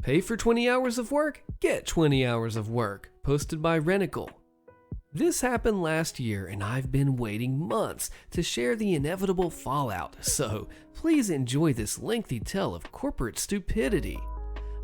Pay for 20 hours of work? Get 20 hours of work. Posted by Renical. This happened last year and I've been waiting months to share the inevitable fallout, so please enjoy this lengthy tale of corporate stupidity.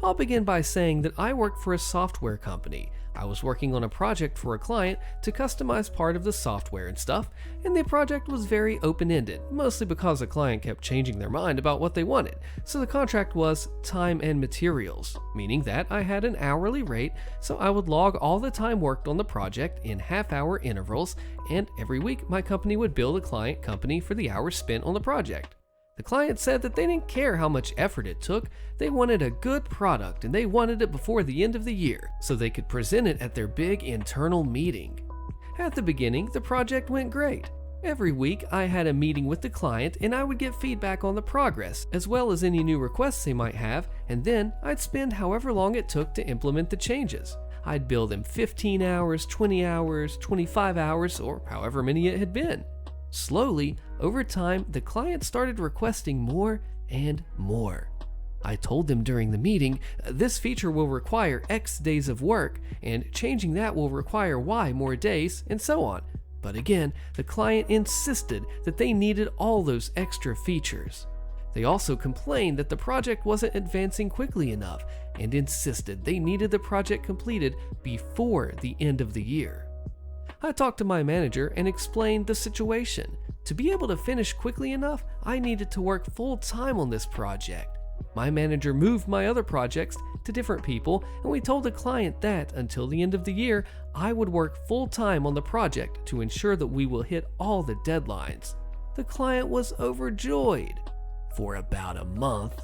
I'll begin by saying that I work for a software company. I was working on a project for a client to customize part of the software and stuff, and the project was very open-ended, mostly because the client kept changing their mind about what they wanted. So the contract was time and materials, meaning that I had an hourly rate, so I would log all the time worked on the project in half-hour intervals, and every week my company would bill the client company for the hours spent on the project. The client said that they didn't care how much effort it took, they wanted a good product and they wanted it before the end of the year so they could present it at their big internal meeting. At the beginning, the project went great. Every week I had a meeting with the client and I would get feedback on the progress as well as any new requests they might have, and then I'd spend however long it took to implement the changes. I'd bill them 15 hours, 20 hours, 25 hours, or however many it had been. Slowly, over time, the client started requesting more and more. I told them during the meeting, this feature will require X days of work, and changing that will require Y more days, and so on. But again, the client insisted that they needed all those extra features. They also complained that the project wasn't advancing quickly enough, and insisted they needed the project completed before the end of the year. I talked to my manager and explained the situation. To be able to finish quickly enough, I needed to work full-time on this project. My manager moved my other projects to different people, and we told the client that until the end of the year, I would work full-time on the project to ensure that we will hit all the deadlines. The client was overjoyed. For about a month.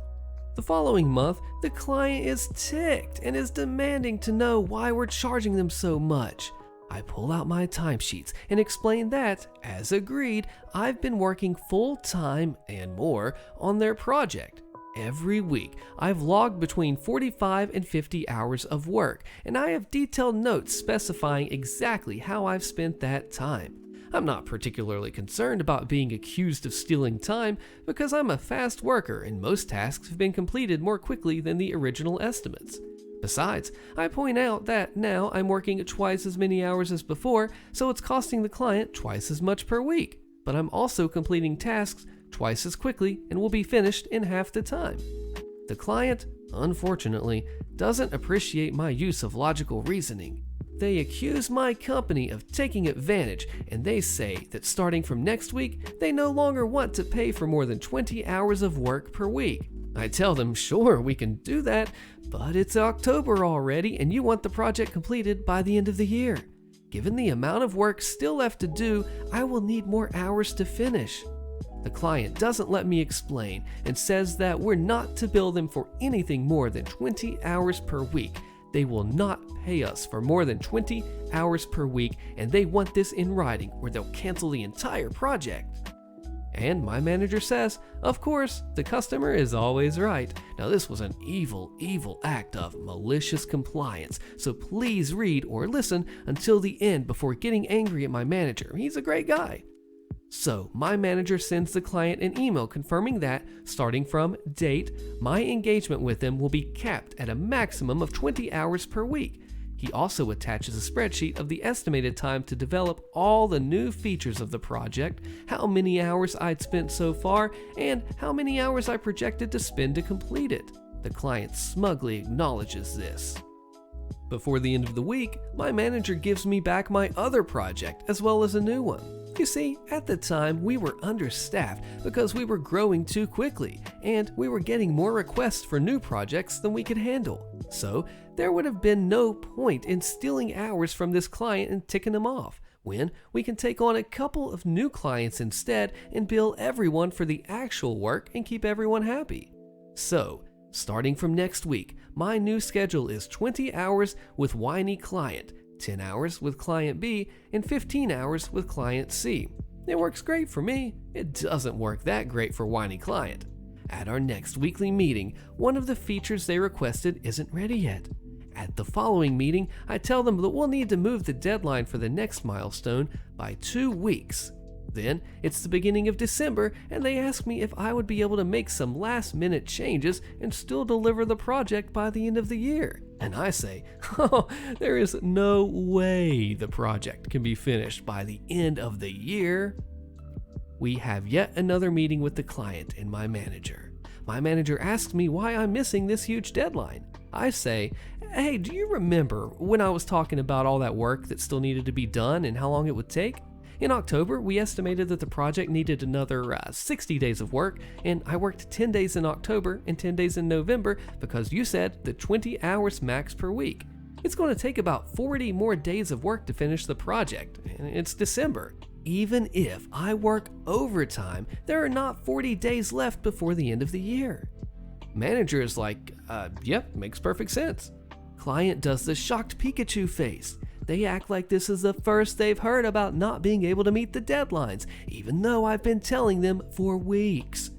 The following month, the client is ticked and is demanding to know why we're charging them so much. I pull out my timesheets and explain that, as agreed, I've been working full-time and more on their project. Every week, I've logged between 45 and 50 hours of work, and I have detailed notes specifying exactly how I've spent that time. I'm not particularly concerned about being accused of stealing time because I'm a fast worker and most tasks have been completed more quickly than the original estimates. Besides, I point out that now I'm working twice as many hours as before, so it's costing the client twice as much per week, but I'm also completing tasks twice as quickly and will be finished in half the time. The client, unfortunately, doesn't appreciate my use of logical reasoning. They accuse my company of taking advantage, and they say that starting from next week, they no longer want to pay for more than 20 hours of work per week. I tell them, sure, we can do that, but it's October already and you want the project completed by the end of the year. Given the amount of work still left to do, I will need more hours to finish. The client doesn't let me explain and says that we're not to bill them for anything more than 20 hours per week. They will not pay us for more than 20 hours per week, and they want this in writing or they'll cancel the entire project. And my manager says, of course, the customer is always right. Now this was an evil, evil act of malicious compliance, so please read or listen until the end before getting angry at my manager. He's a great guy. So my manager sends the client an email confirming that, starting from date, my engagement with them will be capped at a maximum of 20 hours per week. He also attaches a spreadsheet of the estimated time to develop all the new features of the project, how many hours I'd spent so far, and how many hours I projected to spend to complete it. The client smugly acknowledges this. Before the end of the week, my manager gives me back my other project as well as a new one. You see, at the time we were understaffed because we were growing too quickly and we were getting more requests for new projects than we could handle. So there would have been no point in stealing hours from this client and ticking them off, when we can take on a couple of new clients instead and bill everyone for the actual work and keep everyone happy. So, starting from next week, my new schedule is 20 hours with whiny client, 10 hours with client B, and 15 hours with client C. It works great for me. It doesn't work that great for whiny client. At our next weekly meeting, one of the features they requested isn't ready yet. At the following meeting, I tell them that we'll need to move the deadline for the next milestone by 2 weeks. Then it's the beginning of December, and they ask me if I would be able to make some last-minute changes and still deliver the project by the end of the year. And I say, oh, there is no way the project can be finished by the end of the year. We have yet another meeting with the client and my manager. My manager asks me why I'm missing this huge deadline. I say, hey, do you remember when I was talking about all that work that still needed to be done and how long it would take? In October, we estimated that the project needed another 60 days of work, and I worked 10 days in October and 10 days in November because you said the 20 hours max per week. It's going to take about 40 more days of work to finish the project, and it's December. Even if I work overtime, there are not 40 days left before the end of the year. Manager is like, yep, makes perfect sense. Client does the shocked Pikachu face. They act like this is the first they've heard about not being able to meet the deadlines, even though I've been telling them for weeks.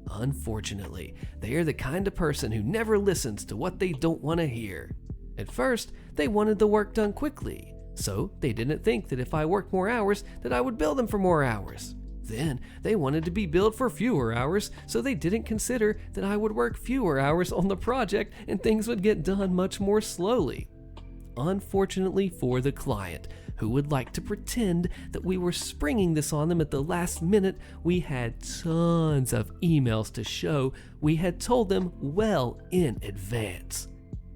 Unfortunately, they are the kind of person who never listens to what they don't want to hear. At first, they wanted the work done quickly, so they didn't think that if I worked more hours that I would bill them for more hours. Then they wanted to be billed for fewer hours, so they didn't consider that I would work fewer hours on the project and things would get done much more slowly. Unfortunately for the client, who would like to pretend that we were springing this on them at the last minute, we had tons of emails to show we had told them well in advance.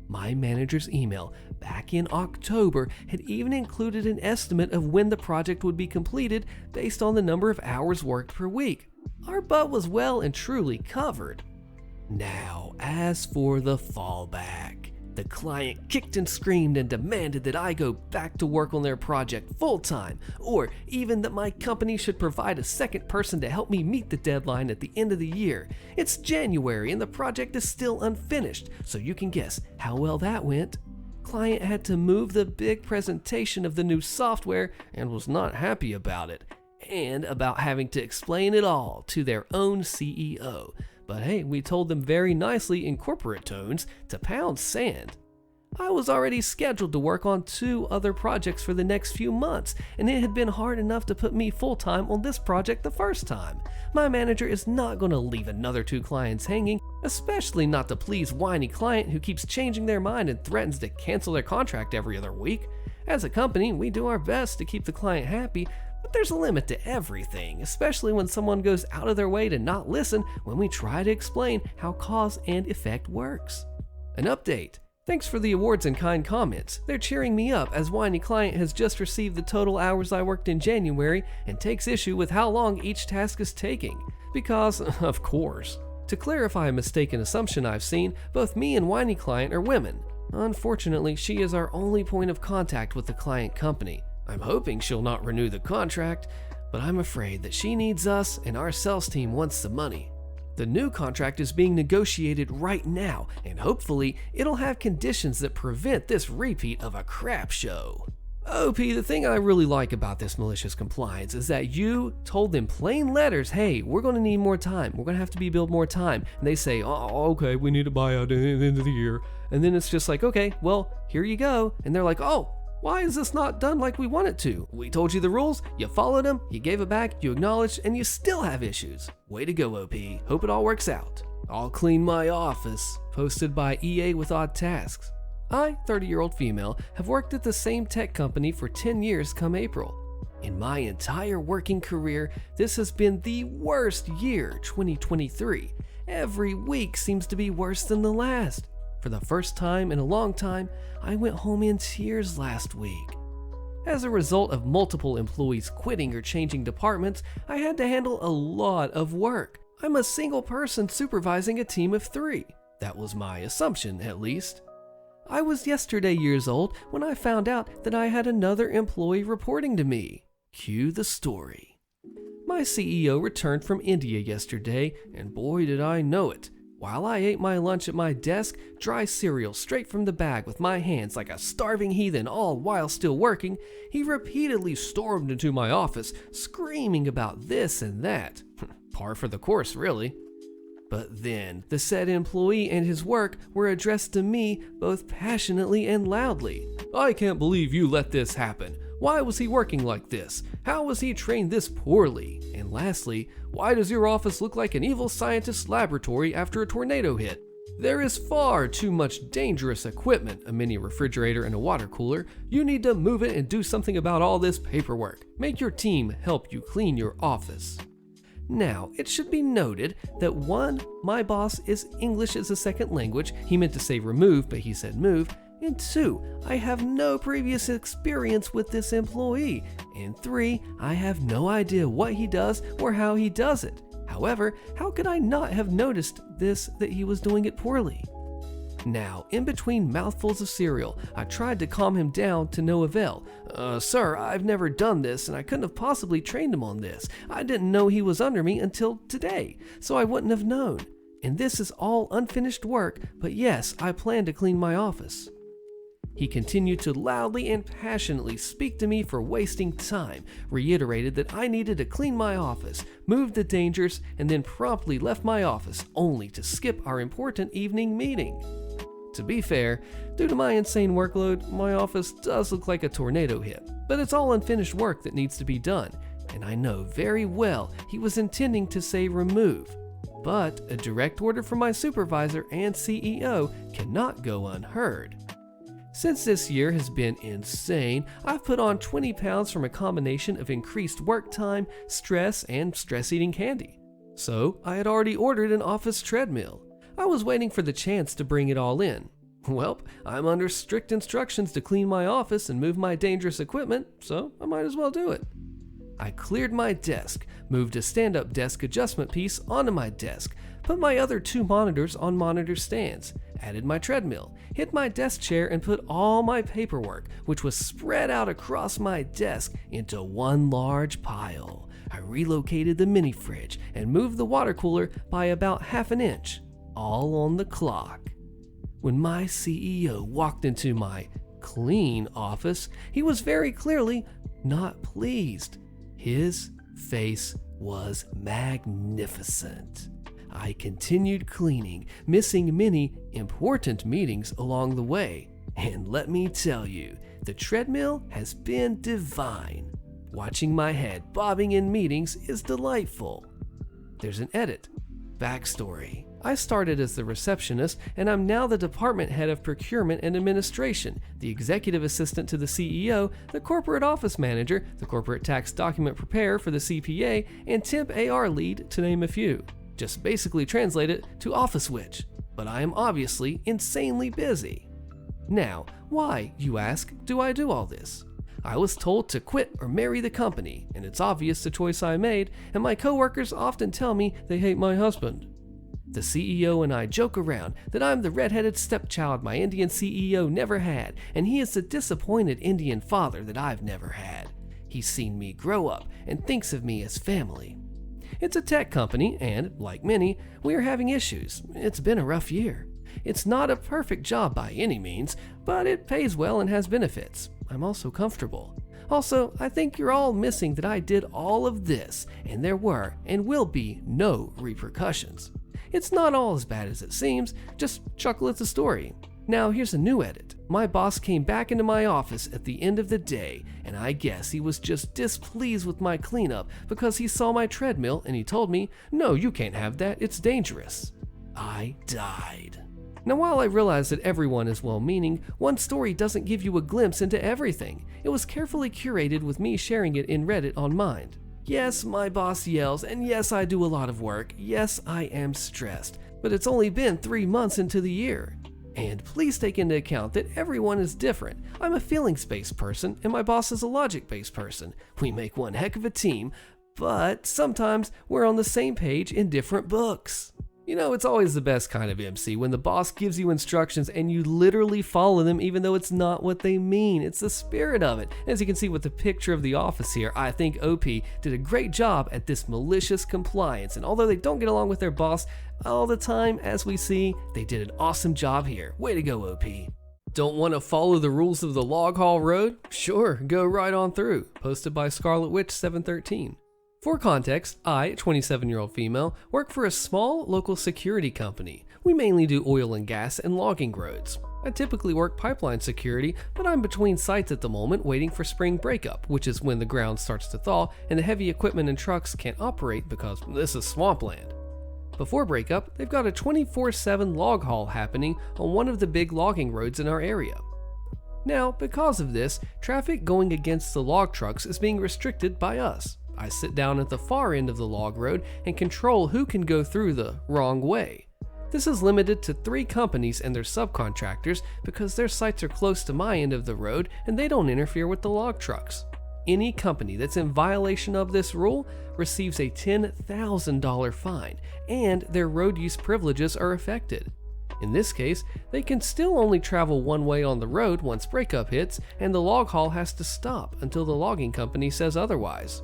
My manager's email back in October had even included an estimate of when the project would be completed based on the number of hours worked per week. Our butt was well and truly covered. Now, as for the fallback, the client kicked and screamed and demanded that I go back to work on their project full-time, or even that my company should provide a second person to help me meet the deadline at the end of the year. It's January and the project is still unfinished, so you can guess how well that went. Client had to move the big presentation of the new software and was not happy about it, and about having to explain it all to their own CEO. But hey, we told them very nicely in corporate tones to pound sand. I was already scheduled to work on 2 other projects for the next few months, and it had been hard enough to put me full-time on this project the first time. My manager is not going to leave another 2 clients hanging, especially not to please whiny client who keeps changing their mind and threatens to cancel their contract every other week. As a company, we do our best to keep the client happy, but there's a limit to everything, especially when someone goes out of their way to not listen when we try to explain how cause and effect works. An update. Thanks for the awards and kind comments. They're cheering me up as whiny client has just received the total hours I worked in January and takes issue with how long each task is taking. Because, of course. To clarify a mistaken assumption I've seen, both me and whiny client are women. Unfortunately, she is our only point of contact with the client company. I'm hoping she'll not renew the contract, but I'm afraid that she needs us and our sales team wants the money. The new contract is being negotiated right now, and hopefully it'll have conditions that prevent this repeat of a crap show. OP, the thing I really like about this malicious compliance is that you told them plain letters, hey, we're going to need more time, we're going to have to be billed more time, and they say, oh, okay, we need a buyout at the end of the year, and then it's just like, okay, well, here you go, and they're like, oh, why is this not done like we want it to? We told you the rules, you followed them, you gave it back, you acknowledged, and you still have issues. Way to go, OP. Hope it all works out. I'll clean my office. Posted by EA with odd tasks. I, 30-year-old female, have worked at the same tech company for 10 years come April. In my entire working career, this has been the worst year, 2023. Every week seems to be worse than the last. For the first time in a long time, I went home in tears last week. As a result of multiple employees quitting or changing departments, I had to handle a lot of work. I'm a single person supervising a team of 3. That was my assumption, at least. I was yesterday years old when I found out that I had another employee reporting to me. Cue the story. My CEO returned from India yesterday, and boy did I know it. While I ate my lunch at my desk, dry cereal straight from the bag with my hands like a starving heathen all while still working, he repeatedly stormed into my office, screaming about this and that. Par for the course, really. But then, the said employee and his work were addressed to me both passionately and loudly. I can't believe you let this happen. Why was he working like this? How was he trained this poorly? And lastly, why does your office look like an evil scientist's laboratory after a tornado hit? There is far too much dangerous equipment, a mini refrigerator and a water cooler. You need to move it and do something about all this paperwork. Make your team help you clean your office. Now, it should be noted that 1, my boss is English as a second language. He meant to say remove, but he said move. And 2, I have no previous experience with this employee. And 3, I have no idea what he does or how he does it. However, how could I not have noticed that he was doing it poorly? Now, in between mouthfuls of cereal, I tried to calm him down to no avail. Sir, I've never done this and I couldn't have possibly trained him on this. I didn't know he was under me until today, so I wouldn't have known. And this is all unfinished work, but yes, I plan to clean my office. He continued to loudly and passionately speak to me for wasting time, reiterated that I needed to clean my office, moved the dangers, and then promptly left my office, only to skip our important evening meeting. To be fair, due to my insane workload, my office does look like a tornado hit, but it's all unfinished work that needs to be done, and I know very well he was intending to say remove. But a direct order from my supervisor and CEO cannot go unheard. Since this year has been insane, I've put on 20 pounds from a combination of increased work time, stress, and stress-eating candy. So I had already ordered an office treadmill. I was waiting for the chance to bring it all in. Well, I'm under strict instructions to clean my office and move my dangerous equipment, so I might as well do it. I cleared my desk, moved a stand-up desk adjustment piece onto my desk, put my other 2 monitors on monitor stands, added my treadmill, hit my desk chair, and put all my paperwork, which was spread out across my desk, into one large pile. I relocated the mini fridge and moved the water cooler by about half an inch, all on the clock. When my CEO walked into my clean office, he was very clearly not pleased. His face was magnificent. I continued cleaning, missing many important meetings along the way. And let me tell you, the treadmill has been divine. Watching my head bobbing in meetings is delightful. There's an edit. Backstory. I started as the receptionist, and I'm now the department head of procurement and administration, the executive assistant to the CEO, the corporate office manager, the corporate tax document preparer for the CPA, and temp AR lead, to name a few. Just basically translate it to office witch, but I am obviously insanely busy. Now, why, you ask, do I do all this? I was told to quit or marry the company, and it's obvious the choice I made, and my coworkers often tell me they hate my husband. The CEO and I joke around that I'm the redheaded stepchild my Indian CEO never had, and he is the disappointed Indian father that I've never had. He's seen me grow up and thinks of me as family. It's a tech company, and, like many, we are having issues. It's been a rough year. It's not a perfect job by any means, but it pays well and has benefits. I'm also comfortable. Also, I think you're all missing that I did all of this, and there were and will be no repercussions. It's not all as bad as it seems, just chuckle at the story. Now here's a new edit. My boss came back into my office at the end of the day, and I guess he was just displeased with my cleanup because he saw my treadmill and he told me, "No, you can't have that, it's dangerous." I died. Now while I realize that everyone is well-meaning, one story doesn't give you a glimpse into everything. It was carefully curated with me sharing it in Reddit on Mind. Yes, my boss yells, and yes, I do a lot of work. Yes, I am stressed, but it's only been 3 months into the year. And please take into account that everyone is different. I'm a feelings-based person, and my boss is a logic-based person. We make one heck of a team, but sometimes we're on the same page in different books. You know, it's always the best kind of MC when the boss gives you instructions and you literally follow them even though it's not what they mean. It's the spirit of it. As you can see with the picture of the office here, I think OP did a great job at this malicious compliance. And although they don't get along with their boss all the time, as we see, they did an awesome job here. Way to go, OP. Don't want to follow the rules of the Log Hall Road? Sure, go right on through. Posted by Scarlet Witch 713. For context, I, 27-year-old female, work for a small local security company. We mainly do oil and gas and logging roads. I typically work pipeline security, but I'm between sites at the moment waiting for spring breakup, which is when the ground starts to thaw and the heavy equipment and trucks can't operate because this is swampland. Before breakup, they've got a 24/7 log haul happening on one of the big logging roads in our area. Now, because of this, traffic going against the log trucks is being restricted by us. I sit down at the far end of the log road and control who can go through the wrong way. This is limited to 3 companies and their subcontractors because their sites are close to my end of the road and they don't interfere with the log trucks. Any company that's in violation of this rule receives a $10,000 fine and their road use privileges are affected. In this case, they can still only travel one way on the road once breakup hits and the log haul has to stop until the logging company says otherwise.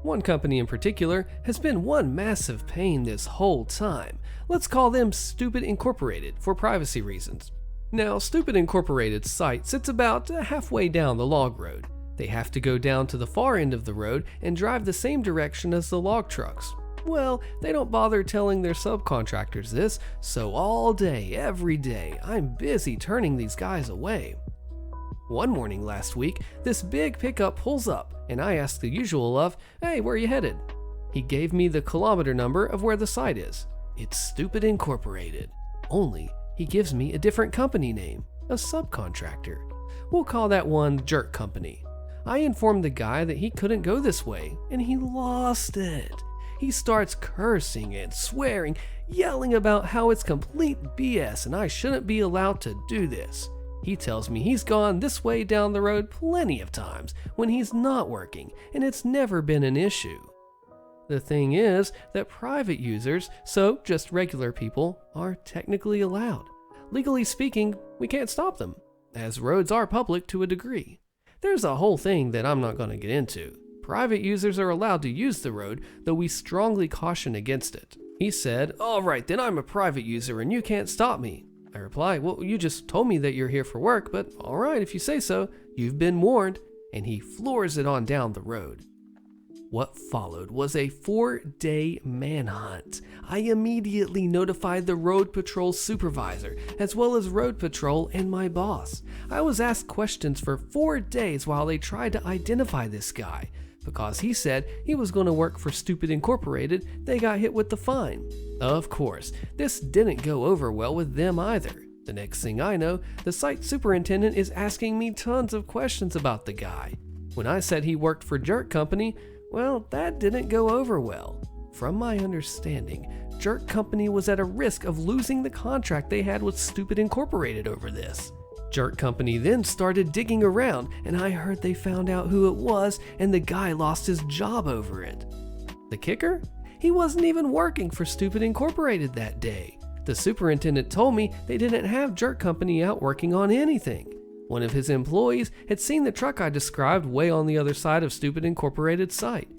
One company in particular has been one massive pain this whole time. Let's call them Stupid Incorporated for privacy reasons. Now, Stupid Incorporated's site sits about halfway down the log road. They have to go down to the far end of the road and drive the same direction as the log trucks. Well, they don't bother telling their subcontractors this, so all day, every day, I'm busy turning these guys away. One morning last week, this big pickup pulls up, and I ask the usual of, "Hey, where are you headed?" He gave me the kilometer number of where the site is. It's Stupid Incorporated. Only, he gives me a different company name, a subcontractor. We'll call that one Jerk Company. I informed the guy that he couldn't go this way, and he lost it. He starts cursing and swearing, yelling about how it's complete BS and I shouldn't be allowed to do this. He tells me he's gone this way down the road plenty of times when he's not working, and it's never been an issue. The thing is that private users, so just regular people, are technically allowed. Legally speaking, we can't stop them, as roads are public to a degree. There's a whole thing that I'm not going to get into. Private users are allowed to use the road, though we strongly caution against it. He said, "Alright, then I'm a private user and you can't stop me." I reply, "Well, you just told me that you're here for work, but alright if you say so, you've been warned," and he floors it on down the road. What followed was a 4-day manhunt. I immediately notified the road patrol supervisor, as well as road patrol and my boss. I was asked questions for 4 days while they tried to identify this guy. Because he said he was going to work for Stupid Incorporated, they got hit with the fine. Of course, this didn't go over well with them either. The next thing I know, the site superintendent is asking me tons of questions about the guy. When I said he worked for Jerk Company, well, that didn't go over well. From my understanding, Jerk Company was at a risk of losing the contract they had with Stupid Incorporated over this. Jerk Company then started digging around, and I heard they found out who it was, and the guy lost his job over it. The kicker? He wasn't even working for Stupid Incorporated that day. The superintendent told me they didn't have Jerk Company out working on anything. One of his employees had seen the truck I described way on the other side of Stupid Incorporated's site.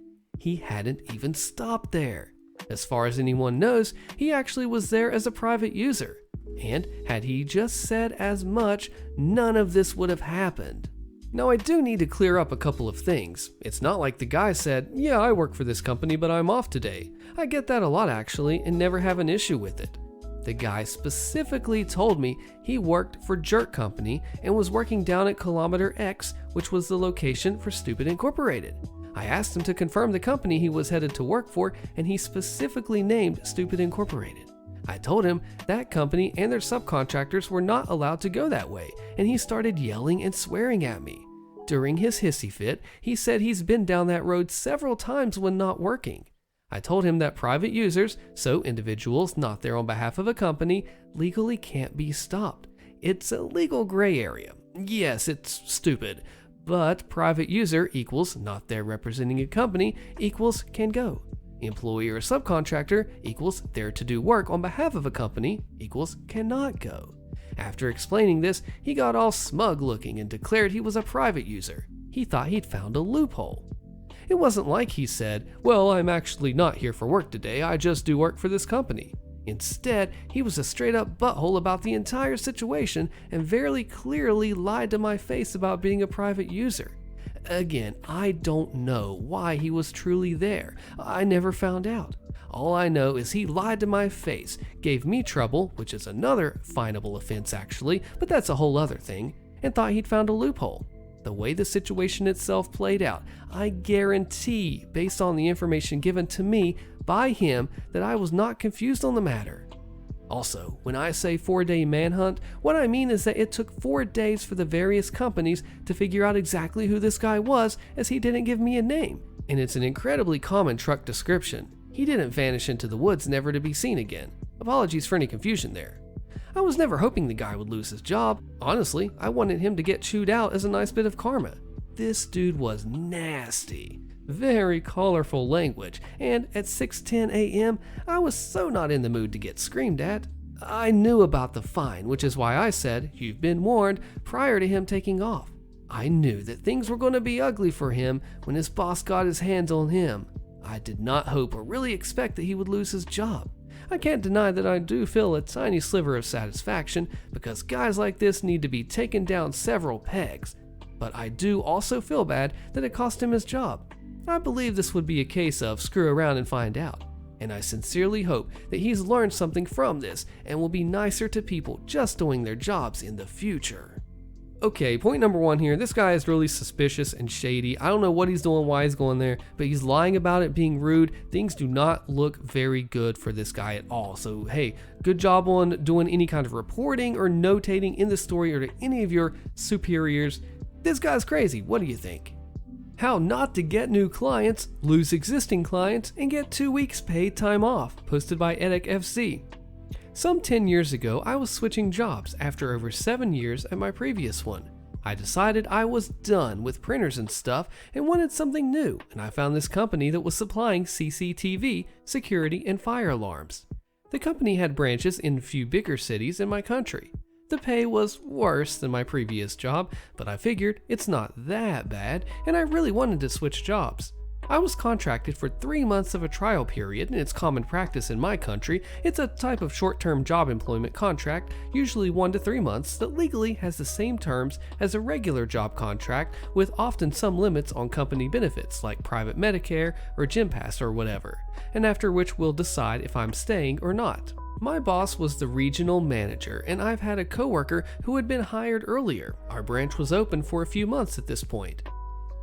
He hadn't even stopped there. As far as anyone knows, he actually was there as a private user. And had he just said as much, none of this would have happened. Now I do need to clear up a couple of things. It's not like the guy said, "Yeah, I work for this company, but I'm off today." I get that a lot actually, and never have an issue with it. The guy specifically told me he worked for Jerk Company and was working down at Kilometer X, which was the location for Stupid Incorporated. I asked him to confirm the company he was headed to work for, and he specifically named Stupid Incorporated. I told him that company and their subcontractors were not allowed to go that way, and he started yelling and swearing at me. During his hissy fit, he said he's been down that road several times when not working. I told him that private users, so individuals not there on behalf of a company, legally can't be stopped. It's a legal gray area. Yes, it's stupid, but private user equals not there representing a company equals can go. Employee or subcontractor equals there to do work on behalf of a company equals cannot go. After explaining this, he got all smug looking and declared he was a private user. He thought he'd found a loophole. It wasn't like he said, "Well, I'm actually not here for work today, I just do work for this company." Instead, he was a straight up butthole about the entire situation and very clearly lied to my face about being a private user. Again, I don't know why he was truly there. I never found out. All I know is he lied to my face, gave me trouble, which is another finable offense actually, but that's a whole other thing, and thought he'd found a loophole. The way the situation itself played out, I guarantee, based on the information given to me by him, that I was not confused on the matter. Also, when I say 4-day manhunt, what I mean is that it took 4 days for the various companies to figure out exactly who this guy was, as he didn't give me a name, and it's an incredibly common truck description. He didn't vanish into the woods never to be seen again. Apologies for any confusion there. I was never hoping the guy would lose his job. Honestly, I wanted him to get chewed out as a nice bit of karma. This dude was nasty. Very colorful language, and at 6:10 a.m., I was so not in the mood to get screamed at. I knew about the fine, which is why I said, "You've been warned," prior to him taking off. I knew that things were going to be ugly for him when his boss got his hands on him. I did not hope or really expect that he would lose his job. I can't deny that I do feel a tiny sliver of satisfaction, because guys like this need to be taken down several pegs. But I do also feel bad that it cost him his job. I believe this would be a case of screw around and find out. And I sincerely hope that he's learned something from this and will be nicer to people just doing their jobs in the future. Okay, point number 1 here. This guy is really suspicious and shady. I don't know what he's doing, why he's going there, but he's lying about it being rude. Things do not look very good for this guy at all. So, hey, good job on doing any kind of reporting or notating in the story or to any of your superiors. This guy's crazy. What do you think? How not to get new clients, lose existing clients, and get 2 weeks paid time off, posted by Edic FC. Some 10 years ago, I was switching jobs after over 7 years at my previous one. I decided I was done with printers and stuff and wanted something new, and I found this company that was supplying CCTV, security, and fire alarms. The company had branches in a few bigger cities in my country. The pay was worse than my previous job, but I figured it's not that bad, and I really wanted to switch jobs. I was contracted for 3 months of a trial period, and it's common practice in my country. It's a type of short-term job employment contract, usually 1 to 3 months, that legally has the same terms as a regular job contract, with often some limits on company benefits like private Medicare or gym pass or whatever, and after which we'll decide if I'm staying or not. My boss was the regional manager, and I've had a coworker who had been hired earlier. Our branch was open for a few months at this point.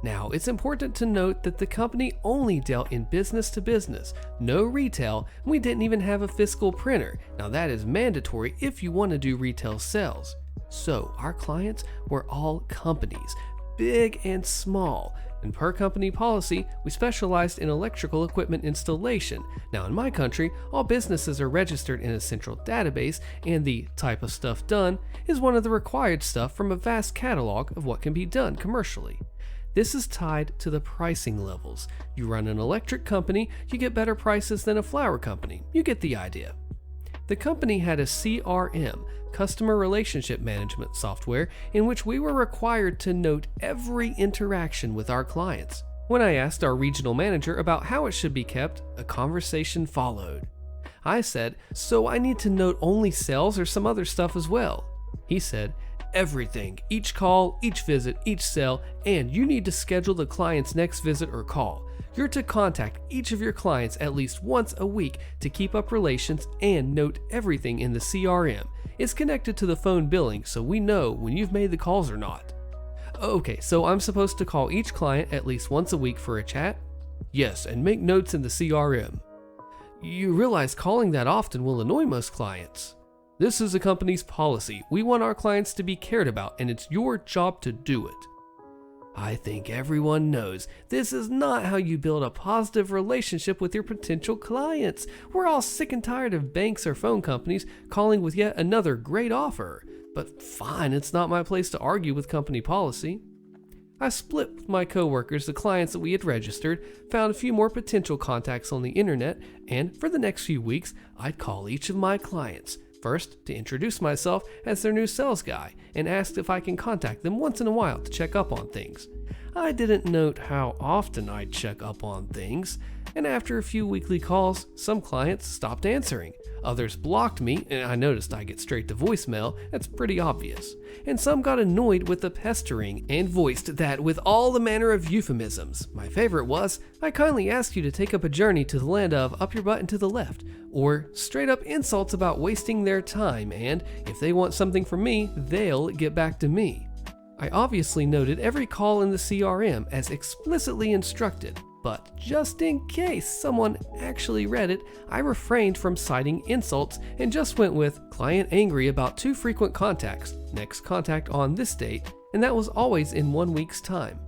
Now, it's important to note that the company only dealt in business to business, no retail, and we didn't even have a physical printer. Now that is mandatory if you want to do retail sales. So our clients were all companies, big and small, and per company policy, we specialized in electrical equipment installation. Now in my country, all businesses are registered in a central database, and the type of stuff done is one of the required stuff from a vast catalog of what can be done commercially. This is tied to the pricing levels. You run an electric company, you get better prices than a flower company. You get the idea. The company had a CRM, customer relationship management software, in which we were required to note every interaction with our clients. When I asked our regional manager about how it should be kept, a conversation followed. I said, "So I need to note only sales or some other stuff as well?" He said, "Everything, each call, each visit, each sale, and you need to schedule the client's next visit or call. You're to contact each of your clients at least once a week to keep up relations and note everything in the CRM. It's connected to the phone billing, so we know when you've made the calls or not." "Okay, so I'm supposed to call each client at least once a week for a chat?" "Yes, and make notes in the CRM." "You realize calling that often will annoy most clients." "This is a company's policy. We want our clients to be cared about, and it's your job to do it." I think everyone knows this is not how you build a positive relationship with your potential clients. We're all sick and tired of banks or phone companies calling with yet another great offer. But fine, it's not my place to argue with company policy. I split with my coworkers the clients that we had registered, found a few more potential contacts on the internet, and for the next few weeks, I'd call each of my clients. First, to introduce myself as their new sales guy, and asked if I can contact them once in a while to check up on things. I didn't note how often I'd check up on things. and after a few weekly calls, some clients stopped answering. Others blocked me, and I noticed I get straight to voicemail, that's pretty obvious. And some got annoyed with the pestering and voiced that with all the manner of euphemisms. My favorite was, I kindly ask you to take up a journey to the land of up your butt and to the left, or straight up insults about wasting their time, and if they want something from me, they'll get back to me. I obviously noted every call in the CRM as explicitly instructed, but just in case someone actually read it, I refrained from citing insults and just went with client angry about too frequent contacts, next contact on this date, and that was always in 1 week's time.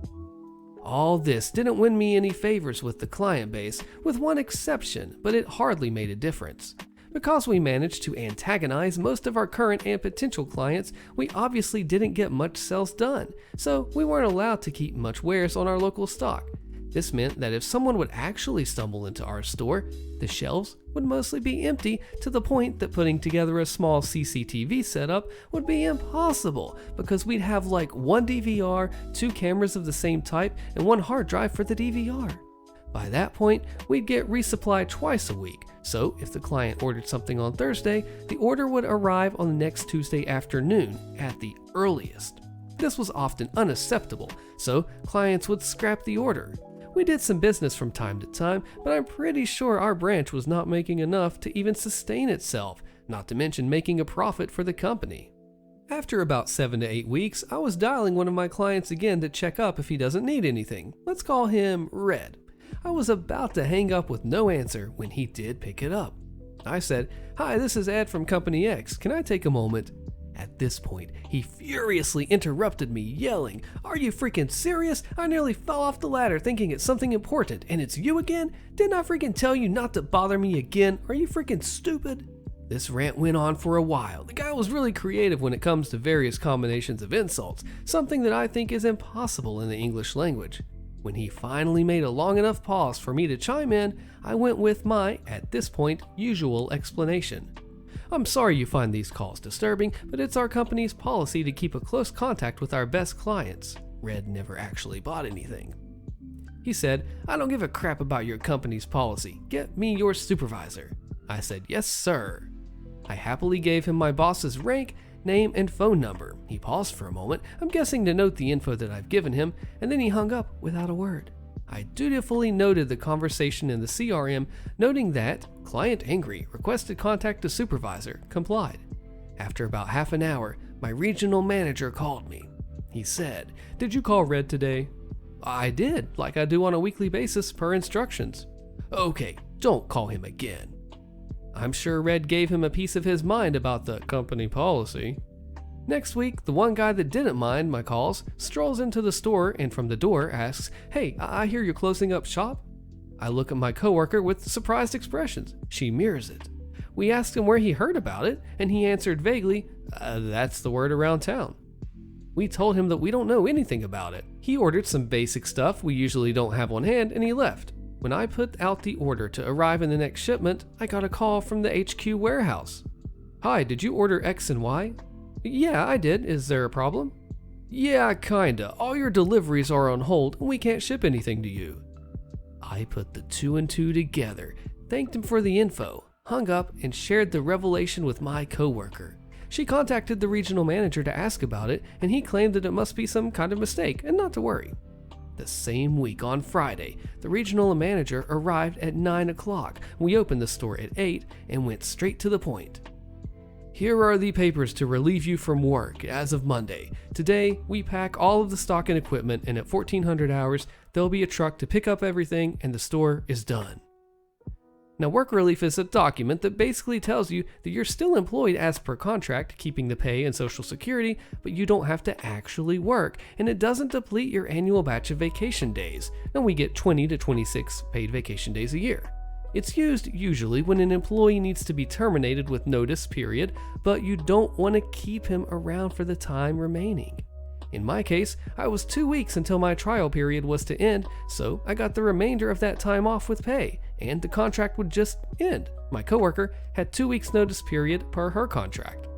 All this didn't win me any favors with the client base, with one exception, but it hardly made a difference. Because we managed to antagonize most of our current and potential clients, we obviously didn't get much sales done, so we weren't allowed to keep much wares on our local stock. This meant that if someone would actually stumble into our store, the shelves would mostly be empty, to the point that putting together a small CCTV setup would be impossible because we'd have like one DVR, 2 cameras of the same type, and 1 hard drive for the DVR. By that point, we'd get resupplied twice a week, so if the client ordered something on Thursday, the order would arrive on the next Tuesday afternoon at the earliest. This was often unacceptable, so clients would scrap the order. We did some business from time to time, but I'm pretty sure our branch was not making enough to even sustain itself, not to mention making a profit for the company. After about 7 to 8 weeks, I was dialing one of my clients again to check up if he doesn't need anything. Let's call him Red. I was about to hang up with no answer when he did pick it up. I said, "Hi, this is Ed from Company X. Can I take a moment?" At this point, he furiously interrupted me, yelling, "Are you freaking serious? I nearly fell off the ladder thinking it's something important, and it's you again? Didn't I freaking tell you not to bother me again? Are you freaking stupid?" This rant went on for a while. The guy was really creative when it comes to various combinations of insults, something that I think is impossible in the English language. When he finally made a long enough pause for me to chime in, I went with my, at this point, usual explanation. "I'm sorry you find these calls disturbing, but it's our company's policy to keep a close contact with our best clients." Red never actually bought anything. He said, "I don't give a crap about your company's policy. Get me your supervisor." I said, "Yes, sir." I happily gave him my boss's rank, name, and phone number. He paused for a moment, I'm guessing to note the info that I've given him, and then he hung up without a word. I dutifully noted the conversation in the CRM, noting that client angry, requested contact to supervisor, complied. After about half an hour, my regional manager called me. He said, "Did you call Red today?" "I did, like I do on a weekly basis per instructions." "Okay, don't call him again." I'm sure Red gave him a piece of his mind about the company policy. Next week, the one guy that didn't mind my calls strolls into the store and from the door asks, "Hey, I hear you're closing up shop?" I look at my coworker with surprised expressions. She mirrors it. We asked him where he heard about it, and he answered vaguely, "That's the word around town." We told him that we don't know anything about it. He ordered some basic stuff we usually don't have on hand, and he left. When I put out the order to arrive in the next shipment, I got a call from the HQ warehouse. "Hi, did you order X and Y?" "Yeah, I did. Is there a problem?" "Yeah, kinda. All your deliveries are on hold and we can't ship anything to you." I put the 2 and 2 together, thanked him for the info, hung up, and shared the revelation with my coworker. She contacted the regional manager to ask about it, and he claimed that it must be some kind of mistake and not to worry. The same week, on Friday, the regional manager arrived at 9 o'clock. We opened the store at 8 and went straight to the point. "Here are the papers to relieve you from work as of Monday. Today, we pack all of the stock and equipment, and at 1400 hours, there'll be a truck to pick up everything, and the store is done." Now, work relief is a document that basically tells you that you're still employed as per contract, keeping the pay and Social Security, but you don't have to actually work, and it doesn't deplete your annual batch of vacation days. And we get 20 to 26 paid vacation days a year. It's used usually when an employee needs to be terminated with notice period, but you don't want to keep him around for the time remaining. In my case, I was 2 weeks until my trial period was to end, so I got the remainder of that time off with pay, and the contract would just end. My coworker had 2 weeks notice period per her contract.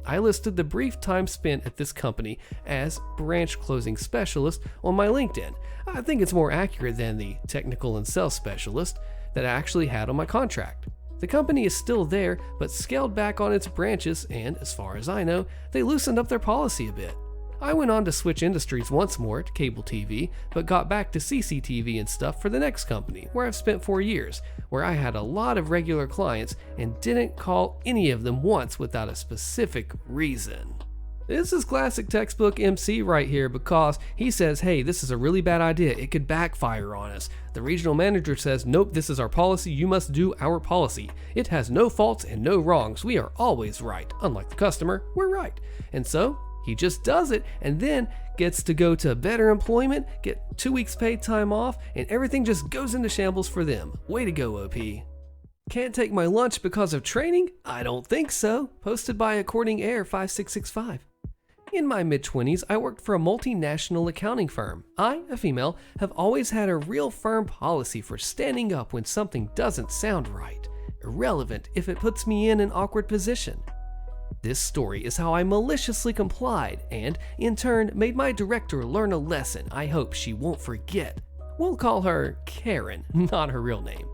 I listed the brief time spent at this company as branch closing specialist on my LinkedIn. I think it's more accurate than the technical and sales specialist that I actually had on my contract. The company is still there, but scaled back on its branches, and as far as I know, they loosened up their policy a bit. I went on to switch industries once more to cable TV, but got back to CCTV and stuff for the next company, where I've spent 4 years, where I had a lot of regular clients and didn't call any of them once without a specific reason. This is classic textbook MC right here, because he says, hey, this is a really bad idea, it could backfire on us. The regional manager says, nope, this is our policy, you must do our policy. It has no faults and no wrongs, we are always right. Unlike the customer, we're right. And so, he just does it and then gets to go to better employment, get 2 weeks paid time off, and everything just goes into shambles for them. Way to go, OP. Can't take my lunch because of training? I don't think so. Posted by According Air 5665. In my mid-20s, I worked for a multinational accounting firm. I, a female, have always had a real firm policy for standing up when something doesn't sound right. Irrelevant if it puts me in an awkward position. This story is how I maliciously complied and, in turn, made my director learn a lesson I hope she won't forget. We'll call her Karen, not her real name.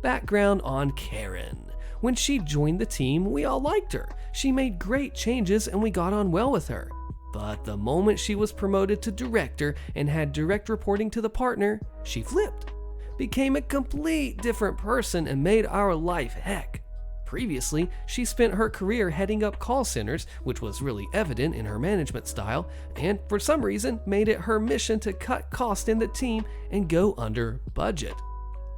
Background on Karen. When she joined the team, we all liked her. She made great changes and we got on well with her. But the moment she was promoted to director and had direct reporting to the partner, she flipped. Became a complete different person and made our life heck. Previously, she spent her career heading up call centers, which was really evident in her management style, and for some reason made it her mission to cut costs in the team and go under budget.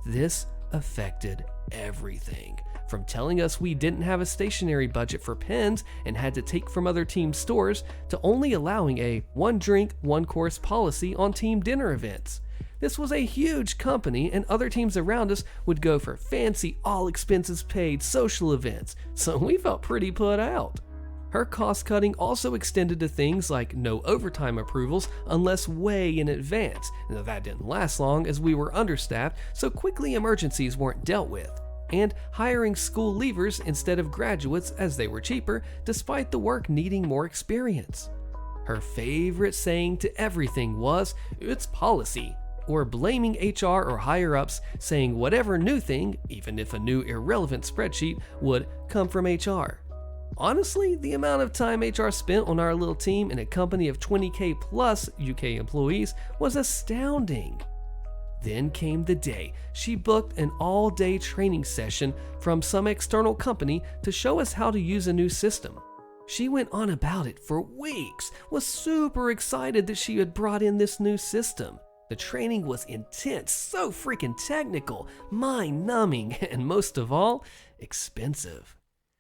This affected everything, from telling us we didn't have a stationary budget for pens and had to take from other team stores, to only allowing a one drink, one course policy on team dinner events. This was a huge company and other teams around us would go for fancy, all expenses paid social events, so we felt pretty put out. Her cost cutting also extended to things like no overtime approvals unless way in advance. Now, that didn't last long as we were understaffed, so quickly emergencies weren't dealt with. And hiring school leavers instead of graduates as they were cheaper, despite the work needing more experience. Her favorite saying to everything was, "It's policy," or blaming HR or higher-ups, saying whatever new thing, even if a new irrelevant spreadsheet, would come from HR. Honestly, the amount of time HR spent on our little team in a company of 20K plus UK employees was astounding. Then came the day she booked an all-day training session from some external company to show us how to use a new system. She went on about it for weeks, was super excited that she had brought in this new system. The training was intense, so freaking technical, mind-numbing, and most of all, expensive.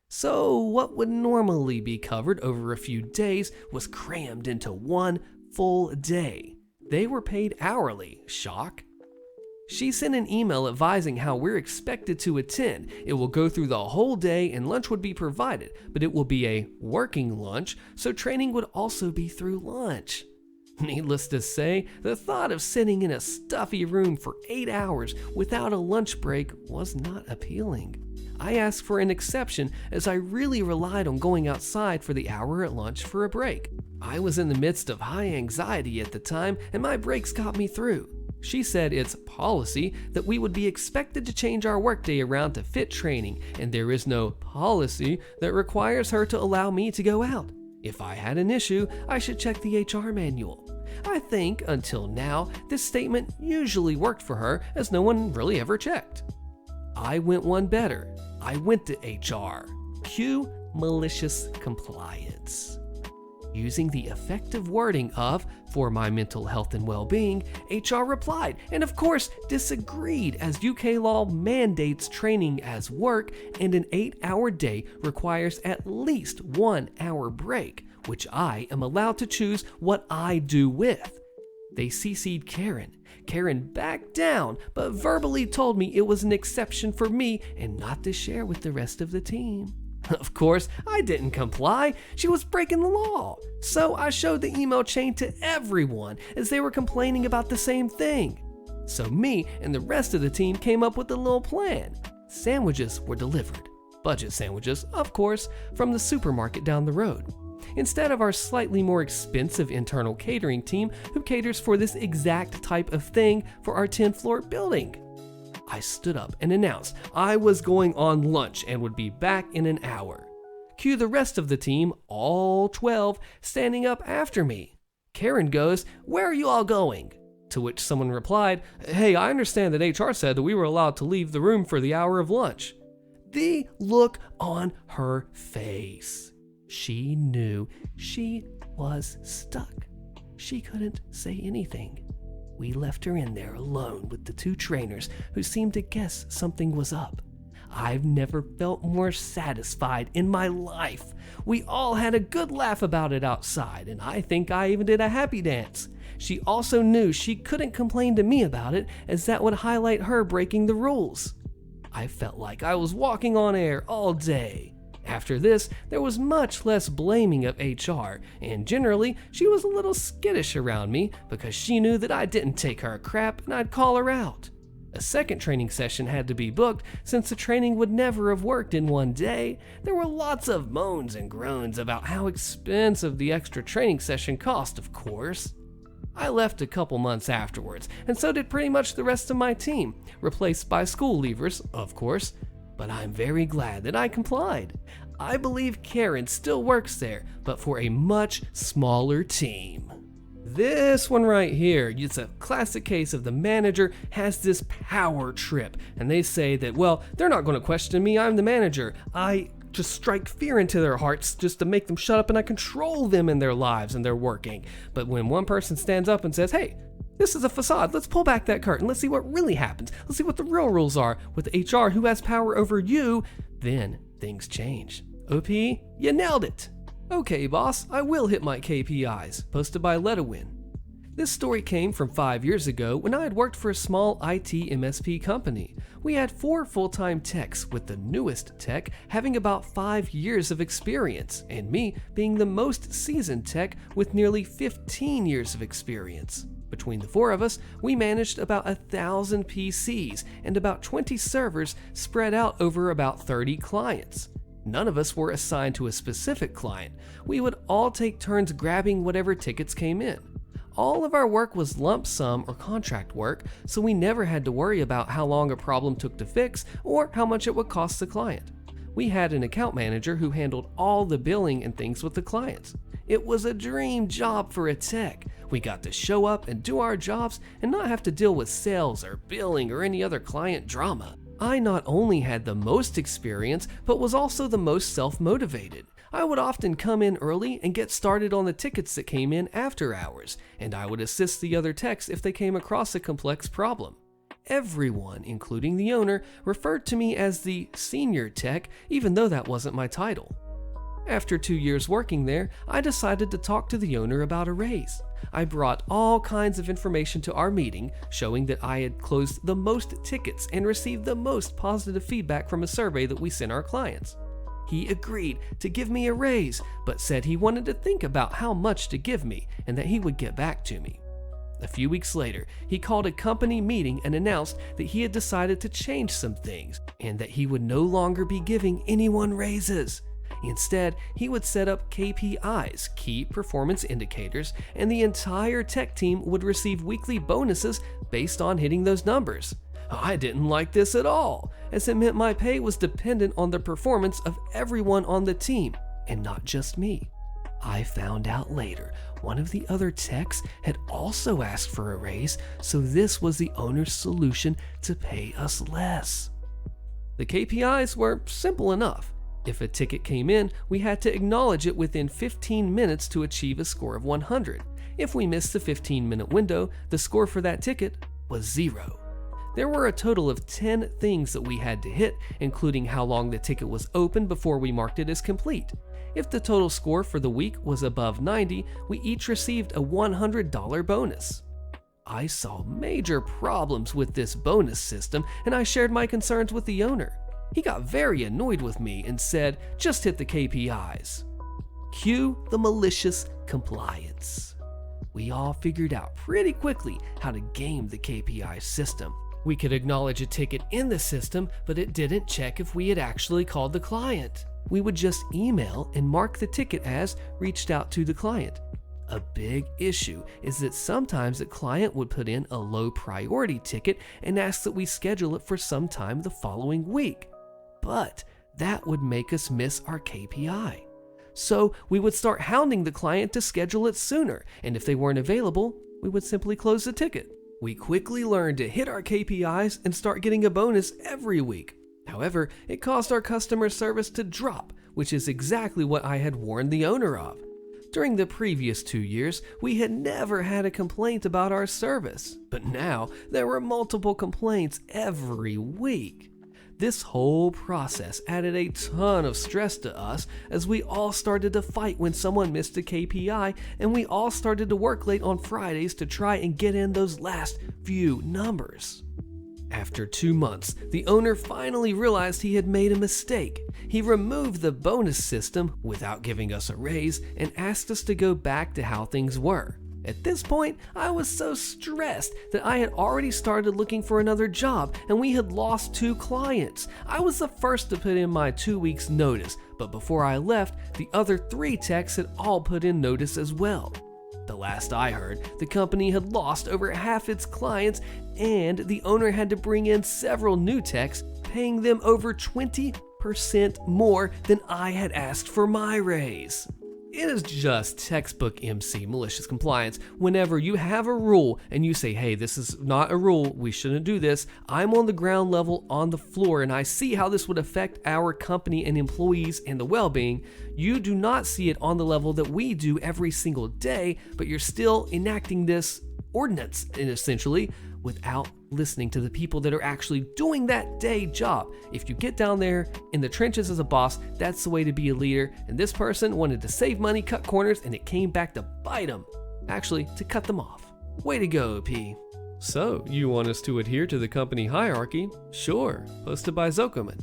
So what would normally be covered over a few days was crammed into one full day. They were paid hourly. Shock? She sent an email advising how we're expected to attend. It will go through the whole day and lunch would be provided, but it will be a working lunch, so training would also be through lunch. Needless to say, the thought of sitting in a stuffy room for 8 hours without a lunch break was not appealing. I asked for an exception as I really relied on going outside for the hour at lunch for a break. I was in the midst of high anxiety at the time and my breaks got me through. She said it's policy that we would be expected to change our workday around to fit training, and there is no policy that requires her to allow me to go out. If I had an issue, I should check the HR manual. I think, until now, this statement usually worked for her as no one really ever checked. I went one better. I went to HR. Cue malicious compliance. Using the effective wording of, "for my mental health and well-being," HR replied, and of course disagreed, as UK law mandates training as work and an 8-hour day requires at least 1 hour break, which I am allowed to choose what I do with. They CC'd Karen. Karen backed down, but verbally told me it was an exception for me and not to share with the rest of the team. Of course, I didn't comply. She was breaking the law. So I showed the email chain to everyone as they were complaining about the same thing. So me and the rest of the team came up with a little plan. Sandwiches were delivered. budget sandwiches, of course, from the supermarket down the road, instead of our slightly more expensive internal catering team who caters for this exact type of thing for our 10-floor building. I stood up and announced I was going on lunch and would be back in an hour. Cue the rest of the team, all 12, standing up after me. Karen goes, "Where are you all going?" To which someone replied, "Hey, I understand that HR said that we were allowed to leave the room for the hour of lunch." The look on her face. She knew she was stuck. She couldn't say anything. We left her in there alone with the 2 trainers who seemed to guess something was up. I've never felt more satisfied in my life. We all had a good laugh about it outside, and I think I even did a happy dance. She also knew she couldn't complain to me about it, as that would highlight her breaking the rules. I felt like I was walking on air all day. After this, there was much less blaming of HR, and generally, she was a little skittish around me because she knew that I didn't take her crap and I'd call her out. A second training session had to be booked since the training would never have worked in one day. There were lots of moans and groans about how expensive the extra training session cost, of course. I left a couple months afterwards, and so did pretty much the rest of my team, replaced by school leavers, of course. But I'm very glad that I complied. I believe Karen still works there, but for a much smaller team. This one right here, it's a classic case of the manager has this power trip, and they say that, well, they're not going to question me, I'm the manager. I just strike fear into their hearts just to make them shut up, and I control them in their lives and their working. But when one person stands up and says, "Hey, this is a facade, let's pull back that curtain, let's see what really happens, let's see what the real rules are with HR who has power over you," then things change. OP, you nailed it. "Okay, boss, I will hit my KPIs," posted by Letawin. This story came from 5 years ago when I had worked for a small IT MSP company. We had 4 full-time techs, with the newest tech having about 5 years of experience, and me being the most seasoned tech with nearly 15 years of experience. Between the 4 of us, we managed about 1,000 PCs and about 20 servers spread out over about 30 clients. None of us were assigned to a specific client. We would all take turns grabbing whatever tickets came in. All of our work was lump sum or contract work, so we never had to worry about how long a problem took to fix or how much it would cost the client. We had an account manager who handled all the billing and things with the clients. It was a dream job for a tech. We got to show up and do our jobs and not have to deal with sales or billing or any other client drama. I not only had the most experience, but was also the most self-motivated. I would often come in early and get started on the tickets that came in after hours, and I would assist the other techs if they came across a complex problem. Everyone, including the owner, referred to me as the senior tech, even though that wasn't my title. After 2 years working there, I decided to talk to the owner about a raise. I brought all kinds of information to our meeting, showing that I had closed the most tickets and received the most positive feedback from a survey that we sent our clients. He agreed to give me a raise, but said he wanted to think about how much to give me and that he would get back to me. A few weeks later, he called a company meeting and announced that he had decided to change some things and that he would no longer be giving anyone raises. Instead, he would set up KPIs, key performance indicators, and the entire tech team would receive weekly bonuses based on hitting those numbers. I didn't like this at all, as it meant my pay was dependent on the performance of everyone on the team, and not just me. I found out later one of the other techs had also asked for a raise, so this was the owner's solution to pay us less. The KPIs were simple enough. If a ticket came in, we had to acknowledge it within 15 minutes to achieve a score of 100. If we missed the 15-minute window, the score for that ticket was 0. There were a total of 10 things that we had to hit, including how long the ticket was open before we marked it as complete. If the total score for the week was above 90, we each received a $100 bonus. I saw major problems with this bonus system, and I shared my concerns with the owner. He got very annoyed with me and said, "Just hit the KPIs." Cue the malicious compliance. We all figured out pretty quickly how to game the KPI system. We could acknowledge a ticket in the system, but it didn't check if we had actually called the client. We would just email and mark the ticket as reached out to the client. A big issue is that sometimes the client would put in a low priority ticket and ask that we schedule it for some time the following week. But that would make us miss our KPI. So we would start hounding the client to schedule it sooner, and if they weren't available, we would simply close the ticket. We quickly learned to hit our KPIs and start getting a bonus every week. However, it caused our customer service to drop, which is exactly what I had warned the owner of. During the previous 2 years, we had never had a complaint about our service, but now there were multiple complaints every week. This whole process added a ton of stress to us as we all started to fight when someone missed a KPI, and we all started to work late on Fridays to try and get in those last few numbers. After 2 months, the owner finally realized he had made a mistake. He removed the bonus system without giving us a raise and asked us to go back to how things were. At this point, I was so stressed that I had already started looking for another job and we had lost 2 clients. I was the first to put in my 2 weeks notice, but before I left, the other 3 techs had all put in notice as well. The last I heard, the company had lost over half its clients and the owner had to bring in several new techs, paying them over 20% more than I had asked for my raise. It is just textbook MC malicious compliance. Whenever you have a rule and you say, hey, this is not a rule, we shouldn't do this, I'm on the ground level on the floor and I see how this would affect our company and employees and the well-being. You do not see it on the level that we do every single day, but you're still enacting this ordinance essentially without listening to the people that are actually doing that day job. If you get down there in the trenches as a boss, that's the way to be a leader. And this person wanted to save money, cut corners, and it came back to bite them. Actually, to cut them off. Way to go, P. So, you want us to adhere to the company hierarchy? Sure, posted by Zokoman.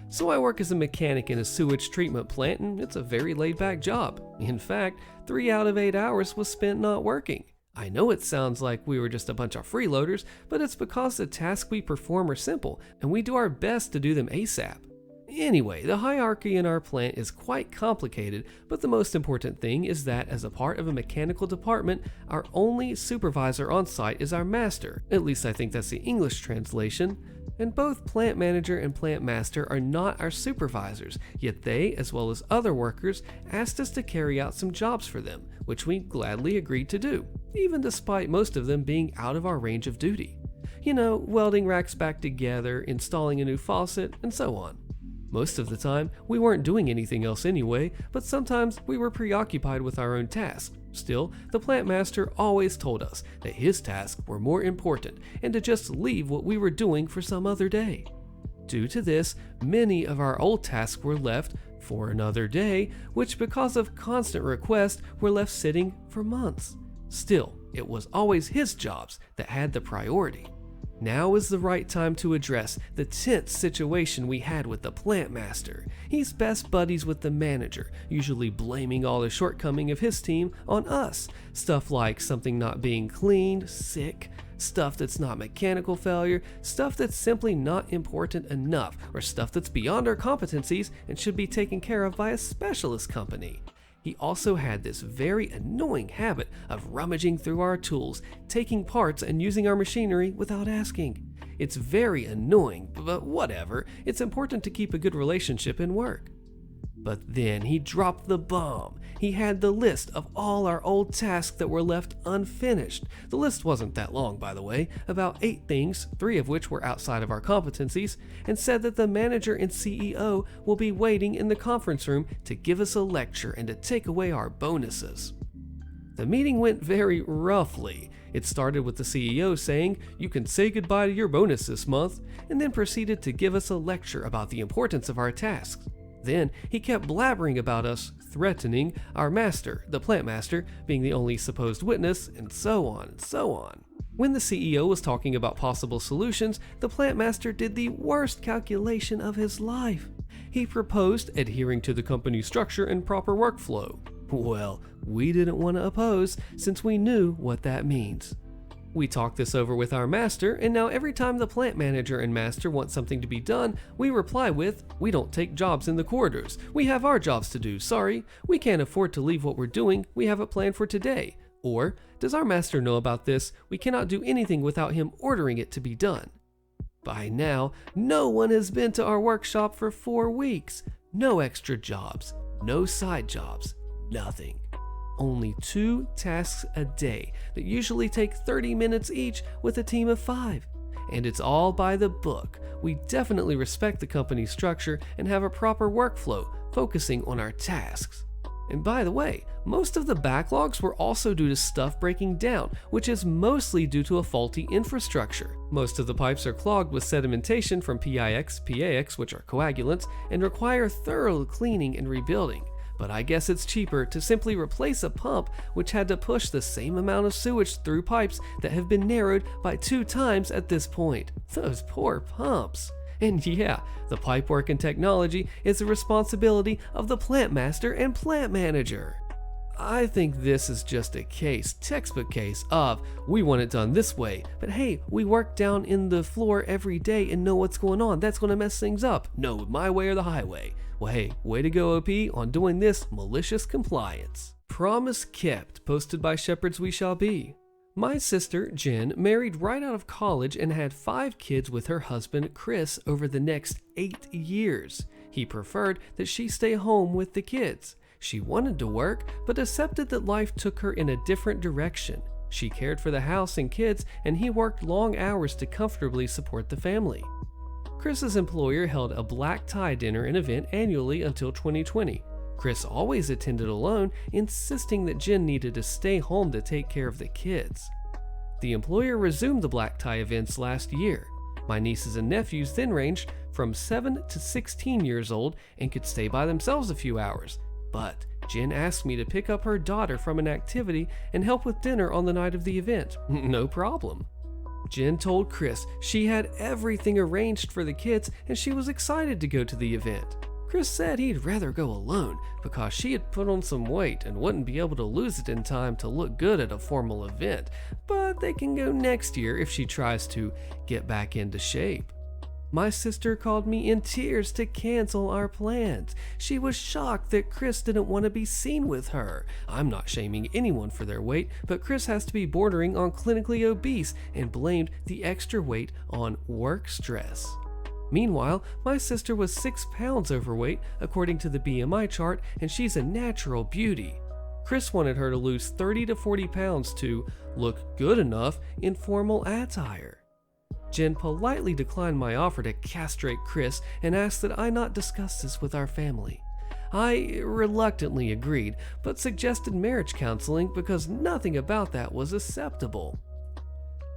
So I work as a mechanic in a sewage treatment plant, and it's a very laid-back job. In fact, 3 out of 8 hours was spent not working. I know it sounds like we were just a bunch of freeloaders, but it's because the tasks we perform are simple, and we do our best to do them ASAP. Anyway, the hierarchy in our plant is quite complicated, but the most important thing is that as a part of a mechanical department, our only supervisor on site is our master. At least I think that's the English translation. And both plant manager and plant master are not our supervisors, yet they, as well as other workers, asked us to carry out some jobs for them, which we gladly agreed to do, even despite most of them being out of our range of duty. You know, welding racks back together, installing a new faucet, and so on. Most of the time, we weren't doing anything else anyway, but sometimes we were preoccupied with our own tasks. Still, the plant master always told us that his tasks were more important and to just leave what we were doing for some other day. Due to this, many of our old tasks were left for another day, which because of constant requests were left sitting for months. Still, it was always his jobs that had the priority. Now is the right time to address the tense situation we had with the plant master. He's best buddies with the manager, usually blaming all the shortcoming of his team on us. Stuff like something not being cleaned, sick, stuff that's not mechanical failure, stuff that's simply not important enough, or stuff that's beyond our competencies and should be taken care of by a specialist company. He also had this very annoying habit of rummaging through our tools, taking parts and using our machinery without asking. It's very annoying, but whatever, it's important to keep a good relationship in work. But then he dropped the bomb. He had the list of all our old tasks that were left unfinished. The list wasn't that long, by the way, about 8 things, 3 of which were outside of our competencies, and said that the manager and CEO will be waiting in the conference room to give us a lecture and to take away our bonuses. The meeting went very roughly. It started with the CEO saying, "You can say goodbye to your bonus this month," and then proceeded to give us a lecture about the importance of our tasks. Then he kept blabbering about us, threatening our master, the plant master, being the only supposed witness, and so on and so on. When the CEO was talking about possible solutions, the plant master did the worst calculation of his life. He proposed adhering to the company structure and proper workflow. Well, we didn't want to oppose since we knew what that means. We talked this over with our master, and now every time the plant manager and master want something to be done, we reply with, "We don't take jobs in the corridors. We have our jobs to do, sorry. We can't afford to leave what we're doing. We have it planned for today." Or, "Does our master know about this? We cannot do anything without him ordering it to be done." By now, no one has been to our workshop for 4 weeks. No extra jobs, no side jobs, nothing. Only 2 tasks a day that usually take 30 minutes each with a team of 5. And it's all by the book. We definitely respect the company's structure and have a proper workflow, focusing on our tasks. And by the way, most of the backlogs were also due to stuff breaking down, which is mostly due to a faulty infrastructure. Most of the pipes are clogged with sedimentation from PIX, PAX, which are coagulants, and require thorough cleaning and rebuilding. But I guess it's cheaper to simply replace a pump which had to push the same amount of sewage through pipes that have been narrowed by 2 times at this point. Those poor pumps. And yeah, the pipework and technology is the responsibility of the plant master and plant manager. I think this is just a textbook case of, we want it done this way, but hey, we work down in the floor every day and know what's going on. That's going to mess things up. No, my way or the highway. Well, hey, way to go, OP, on doing this malicious compliance. Promise kept, posted by Shepherds We Shall Be. My sister, Jen, married right out of college and had 5 kids with her husband, Chris, over the next 8 years. He preferred that she stay home with the kids. She wanted to work, but accepted that life took her in a different direction. She cared for the house and kids, and he worked long hours to comfortably support the family. Chris's employer held a black tie dinner and event annually until 2020. Chris always attended alone, insisting that Jen needed to stay home to take care of the kids. The employer resumed the black tie events last year. My nieces and nephews then ranged from 7 to 16 years old and could stay by themselves a few hours. But Jen asked me to pick up her daughter from an activity and help with dinner on the night of the event. No problem. Jen told Chris she had everything arranged for the kids and she was excited to go to the event. Chris said he'd rather go alone because she had put on some weight and wouldn't be able to lose it in time to look good at a formal event, but they can go next year if she tries to get back into shape. My sister called me in tears to cancel our plans. She was shocked that Chris didn't want to be seen with her. I'm not shaming anyone for their weight, but Chris has to be bordering on clinically obese and blamed the extra weight on work stress. Meanwhile, my sister was 6 pounds overweight according to the BMI chart, and she's a natural beauty. Chris wanted her to lose 30 to 40 pounds to look good enough in formal attire. Jen politely declined my offer to castrate Chris and asked that I not discuss this with our family. I reluctantly agreed, but suggested marriage counseling because nothing about that was acceptable.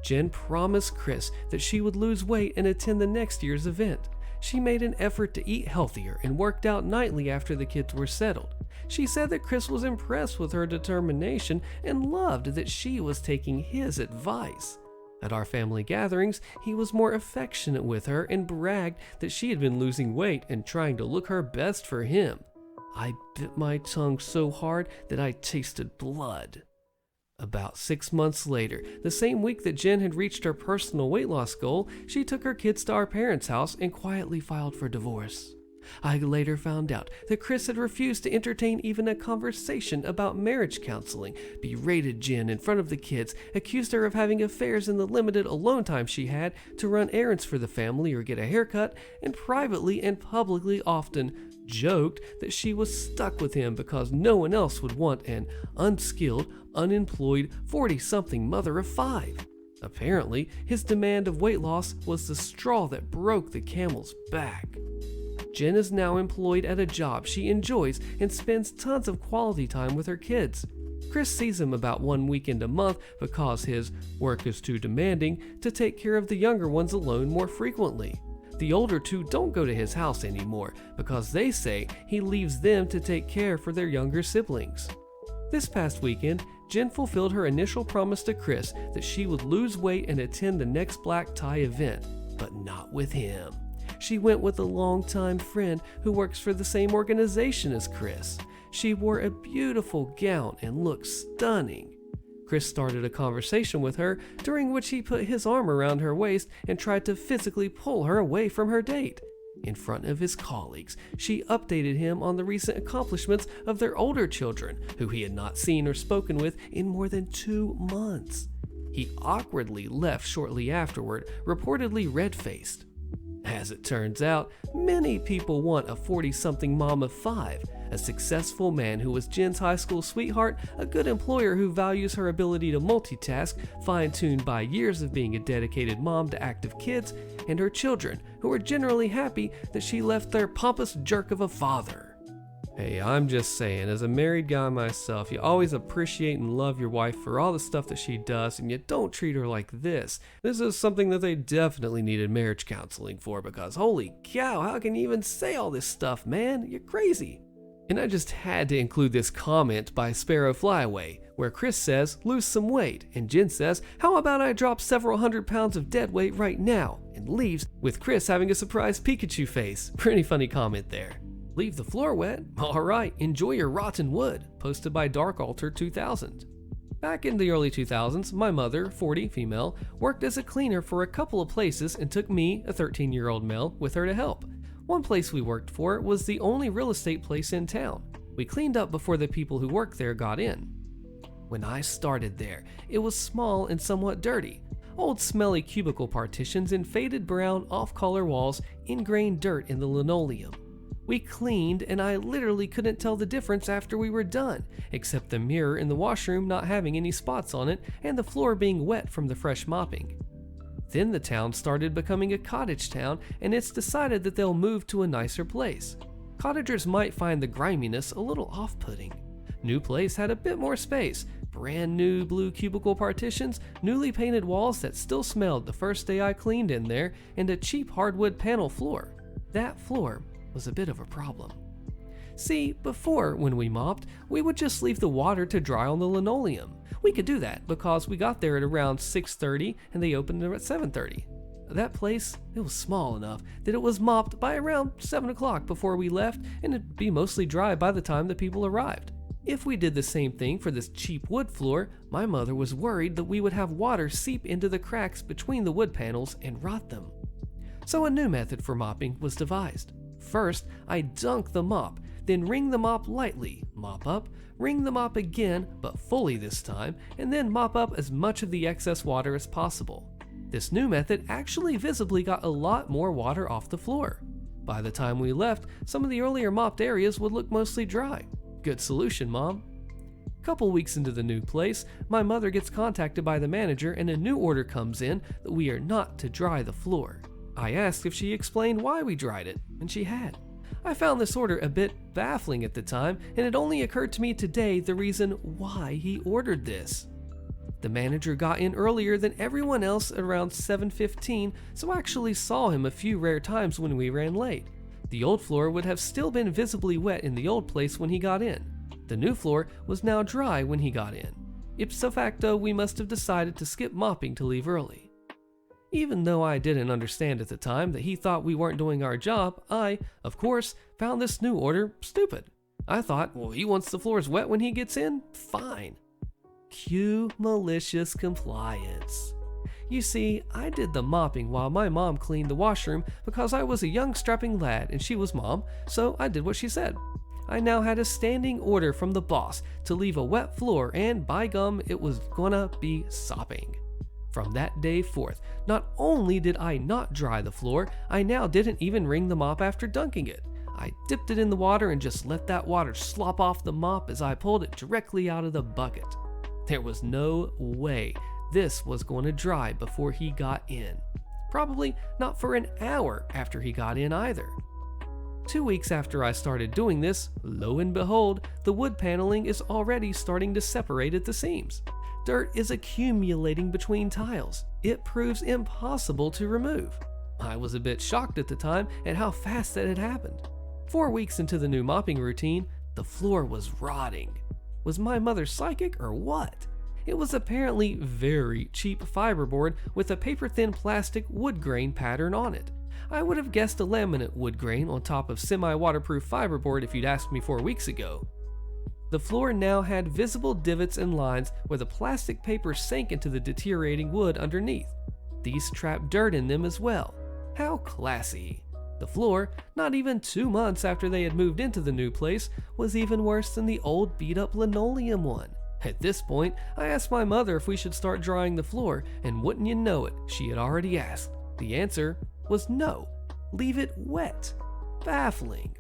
Jen promised Chris that she would lose weight and attend the next year's event. She made an effort to eat healthier and worked out nightly after the kids were settled. She said that Chris was impressed with her determination and loved that she was taking his advice. At our family gatherings, he was more affectionate with her and bragged that she had been losing weight and trying to look her best for him. I bit my tongue so hard that I tasted blood. About 6 months later, the same week that Jen had reached her personal weight loss goal, she took her kids to our parents' house and quietly filed for divorce. I later found out that Chris had refused to entertain even a conversation about marriage counseling, berated Jen in front of the kids, accused her of having affairs in the limited alone time she had to run errands for the family or get a haircut, and privately and publicly often joked that she was stuck with him because no one else would want an unskilled, unemployed 40-something mother of 5. Apparently, his demand of weight loss was the straw that broke the camel's back. Jen is now employed at a job she enjoys and spends tons of quality time with her kids. Chris sees him about 1 weekend a month because his work is too demanding to take care of the younger ones alone more frequently. The older 2 don't go to his house anymore because they say he leaves them to take care for their younger siblings. This past weekend, Jen fulfilled her initial promise to Chris that she would lose weight and attend the next black tie event, but not with him. She went with a longtime friend who works for the same organization as Chris. She wore a beautiful gown and looked stunning. Chris started a conversation with her, during which he put his arm around her waist and tried to physically pull her away from her date. In front of his colleagues, she updated him on the recent accomplishments of their older children, who he had not seen or spoken with in more than 2 months. He awkwardly left shortly afterward, reportedly red-faced. As it turns out, many people want a 40-something mom of 5, a successful man who was Jen's high school sweetheart, a good employer who values her ability to multitask, fine-tuned by years of being a dedicated mom to active kids, and her children, who are generally happy that she left their pompous jerk of a father. Hey, I'm just saying, as a married guy myself, you always appreciate and love your wife for all the stuff that she does, and you don't treat her like this. This is something that they definitely needed marriage counseling for, because holy cow, how can you even say all this stuff, man? You're crazy. And I just had to include this comment by Sparrow Flyaway, where Chris says, lose some weight, and Jen says, how about I drop several hundred pounds of dead weight right now, and leaves with Chris having a surprised Pikachu face. Pretty funny comment there. Leave the floor wet? Alright, enjoy your rotten wood, posted by Darkalter 2000. Back in the early 2000s, my mother, 40, female, worked as a cleaner for a couple of places and took me, a 13-year-old male, with her to help. One place we worked for was the only real estate place in town. We cleaned up before the people who worked there got in. When I started there, it was small and somewhat dirty. Old smelly cubicle partitions and faded brown off-color walls, ingrained dirt in the linoleum. We cleaned and I literally couldn't tell the difference after we were done, except the mirror in the washroom not having any spots on it and the floor being wet from the fresh mopping. Then the town started becoming a cottage town, and it's decided that they'll move to a nicer place. Cottagers might find the griminess a little off-putting. New place had a bit more space, brand new blue cubicle partitions, newly painted walls that still smelled the first day I cleaned in there, and a cheap hardwood panel floor. That floor was a bit of a problem. See, before, when we mopped, we would just leave the water to dry on the linoleum. We could do that because we got there at around 6:30 and they opened it at 7:30. That place, it was small enough that it was mopped by around 7 o'clock before we left, and it'd be mostly dry by the time the people arrived. If we did the same thing for this cheap wood floor, my mother was worried that we would have water seep into the cracks between the wood panels and rot them. So a new method for mopping was devised. First, I dunk the mop, then wring the mop lightly, mop up, wring the mop again, but fully this time, and then mop up as much of the excess water as possible. This new method actually visibly got a lot more water off the floor. By the time we left, some of the earlier mopped areas would look mostly dry. Good solution, Mom. Couple weeks into the new place, my mother gets contacted by the manager and a new order comes in that we are not to dry the floor. I asked if she explained why we dried it, and she had. I found this order a bit baffling at the time, and it only occurred to me today the reason why he ordered this. The manager got in earlier than everyone else at around 7:15, so I actually saw him a few rare times when we ran late. The old floor would have still been visibly wet in the old place when he got in. The new floor was now dry when he got in. Ipso facto, we must have decided to skip mopping to leave early. Even though I didn't understand at the time that he thought we weren't doing our job, I, of course, found this new order stupid. I thought, well, he wants the floors wet when he gets in? Fine. Cue malicious compliance. You see, I did the mopping while my mom cleaned the washroom because I was a young strapping lad and she was Mom, so I did what she said. I now had a standing order from the boss to leave a wet floor, and by gum, it was gonna be sopping. From that day forth, not only did I not dry the floor, I now didn't even wring the mop after dunking it. I dipped it in the water and just let that water slop off the mop as I pulled it directly out of the bucket. There was no way this was going to dry before he got in. Probably not for an hour after he got in either. 2 weeks after I started doing this, lo and behold, the wood paneling is already starting to separate at the seams. Dirt is accumulating between tiles. It proves impossible to remove. I was a bit shocked at the time at how fast that had happened. 4 weeks into the new mopping routine, the floor was rotting. Was my mother psychic or what? It was apparently very cheap fiberboard with a paper-thin plastic wood grain pattern on it. I would have guessed a laminate wood grain on top of semi-waterproof fiberboard if you'd asked me 4 weeks ago. The floor now had visible divots and lines where the plastic paper sank into the deteriorating wood underneath. These trapped dirt in them as well. How classy. The floor, not even 2 months after they had moved into the new place, was even worse than the old beat-up linoleum one. At this point, I asked my mother if we should start drying the floor, and wouldn't you know it, she had already asked. The answer was no. Leave it wet. Baffling.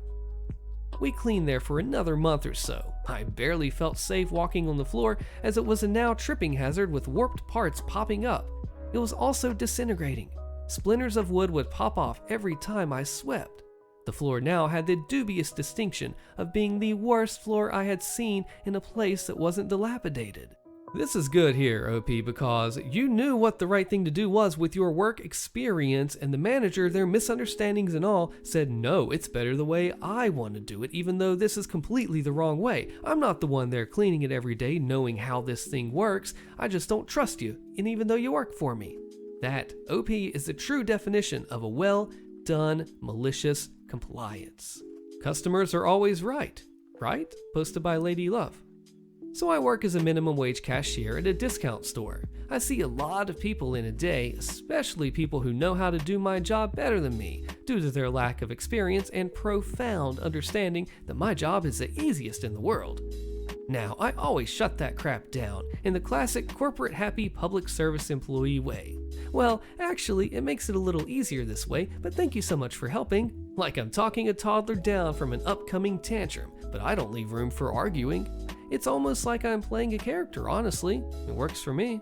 We cleaned there for another month or so. I barely felt safe walking on the floor as it was a now tripping hazard with warped parts popping up. It was also disintegrating. Splinters of wood would pop off every time I swept. The floor now had the dubious distinction of being the worst floor I had seen in a place that wasn't dilapidated. This is good here, OP, because you knew what the right thing to do was with your work experience, and the manager, their misunderstandings and all, said no, it's better the way I want to do it, even though this is completely the wrong way. I'm not the one there cleaning it every day knowing how this thing works. I just don't trust you, and even though you work for me. That, OP, is the true definition of a well-done malicious compliance. Customers are always right? Posted by Lady Love. So I work as a minimum wage cashier at a discount store. I see a lot of people in a day, especially people who know how to do my job better than me, due to their lack of experience and profound understanding that my job is the easiest in the world. Now, I always shut that crap down in the classic corporate happy public service employee way. Well, actually, it makes it a little easier this way, but thank you so much for helping. Like I'm talking a toddler down from an upcoming tantrum, but I don't leave room for arguing. It's almost like I'm playing a character, honestly. It works for me.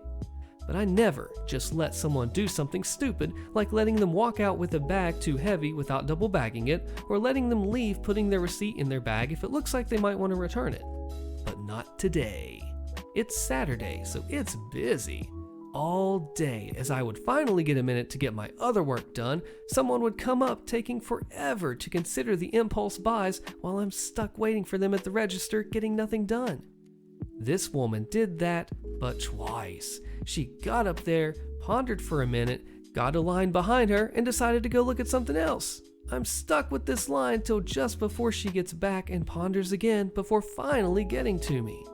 But I never just let someone do something stupid, like letting them walk out with a bag too heavy without double bagging it, or letting them leave putting their receipt in their bag if it looks like they might want to return it. But not today. It's Saturday, so it's busy. All day, as I would finally get a minute to get my other work done, someone would come up taking forever to consider the impulse buys while I'm stuck waiting for them at the register getting nothing done. This woman did that, but twice. She got up there, pondered for a minute, got a line behind her, and decided to go look at something else. I'm stuck with this line till just before she gets back and ponders again before finally getting to me.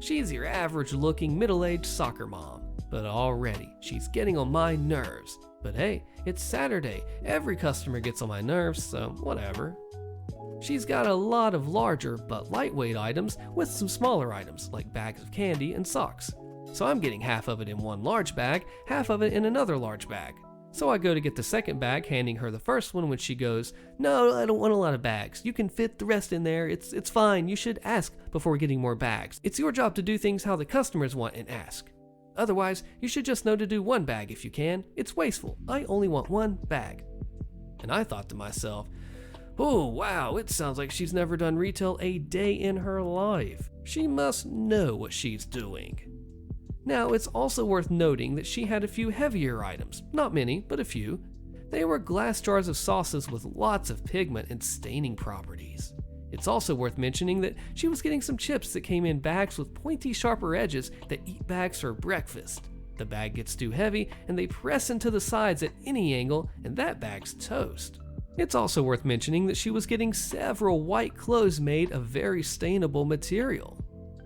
She's your average looking middle-aged soccer mom. But already, she's getting on my nerves. But hey, it's Saturday. Every customer gets on my nerves, so whatever. She's got a lot of larger but lightweight items with some smaller items like bags of candy and socks. So I'm getting half of it in one large bag, half of it in another large bag. So I go to get the second bag, handing her the first one when she goes, "No, I don't want a lot of bags. You can fit the rest in there. It's fine. You should ask before getting more bags. It's your job to do things how the customers want and ask. Otherwise, you should just know to do one bag if you can. It's wasteful. I only want one bag." And I thought to myself, oh wow, it sounds like she's never done retail a day in her life. She must know what she's doing. Now, it's also worth noting that she had a few heavier items. Not many, but a few. They were glass jars of sauces with lots of pigment and staining properties. It's also worth mentioning that she was getting some chips that came in bags with pointy, sharper edges that eat bags for breakfast. The bag gets too heavy and they press into the sides at any angle, and that bag's toast. It's also worth mentioning that she was getting several white clothes made of very stainable material.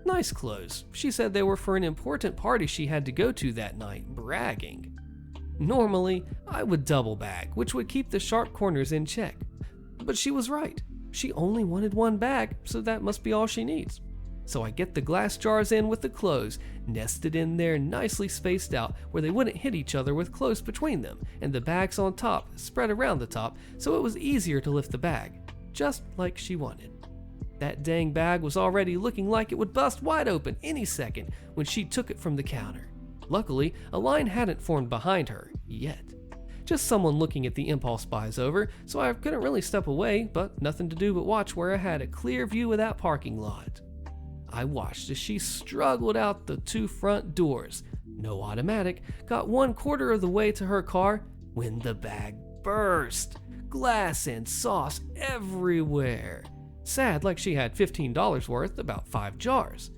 Nice clothes. She said they were for an important party she had to go to that night, bragging. Normally, I would double bag, which would keep the sharp corners in check. But she was right. She only wanted one bag, so that must be all she needs. So I get the glass jars in with the clothes, nested in there nicely spaced out where they wouldn't hit each other with clothes between them, and the bags on top spread around the top so it was easier to lift the bag, just like she wanted. That dang bag was already looking like it would bust wide open any second when she took it from the counter. Luckily, a line hadn't formed behind her, yet. Just someone looking at the impulse buys over, so I couldn't really step away, but nothing to do but watch where I had a clear view of that parking lot. I watched as she struggled out the two front doors, no automatic, got 1/4 of the way to her car when the bag burst. Glass and sauce everywhere. Sad, like she had $15 worth, about 5 jars.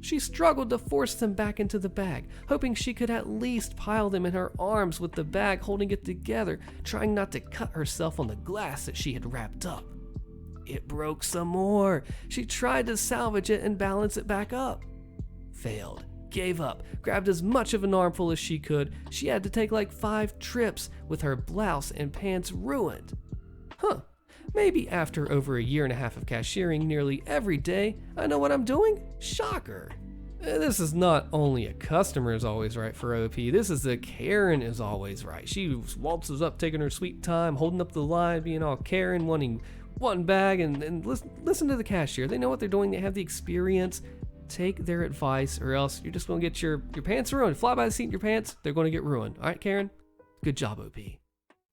She struggled to force them back into the bag, hoping she could at least pile them in her arms with the bag holding it together, trying not to cut herself on the glass that she had wrapped up. It broke some more. She tried to salvage it and balance it back up. Failed. Gave up. Grabbed as much of an armful as she could. She had to take like 5 trips with her blouse and pants ruined. Maybe after over a year and a half of cashiering nearly every day, I know what I'm doing? Shocker. This is not only a customer is always right for OP, this is a Karen is always right. She waltzes up taking her sweet time, holding up the line, being all Karen, wanting one bag, and listen to the cashier. They know what they're doing, they have the experience. Take their advice or else you're just going to get your pants ruined. Fly by the seat in your pants, they're going to get ruined. All right, Karen? Good job, OP.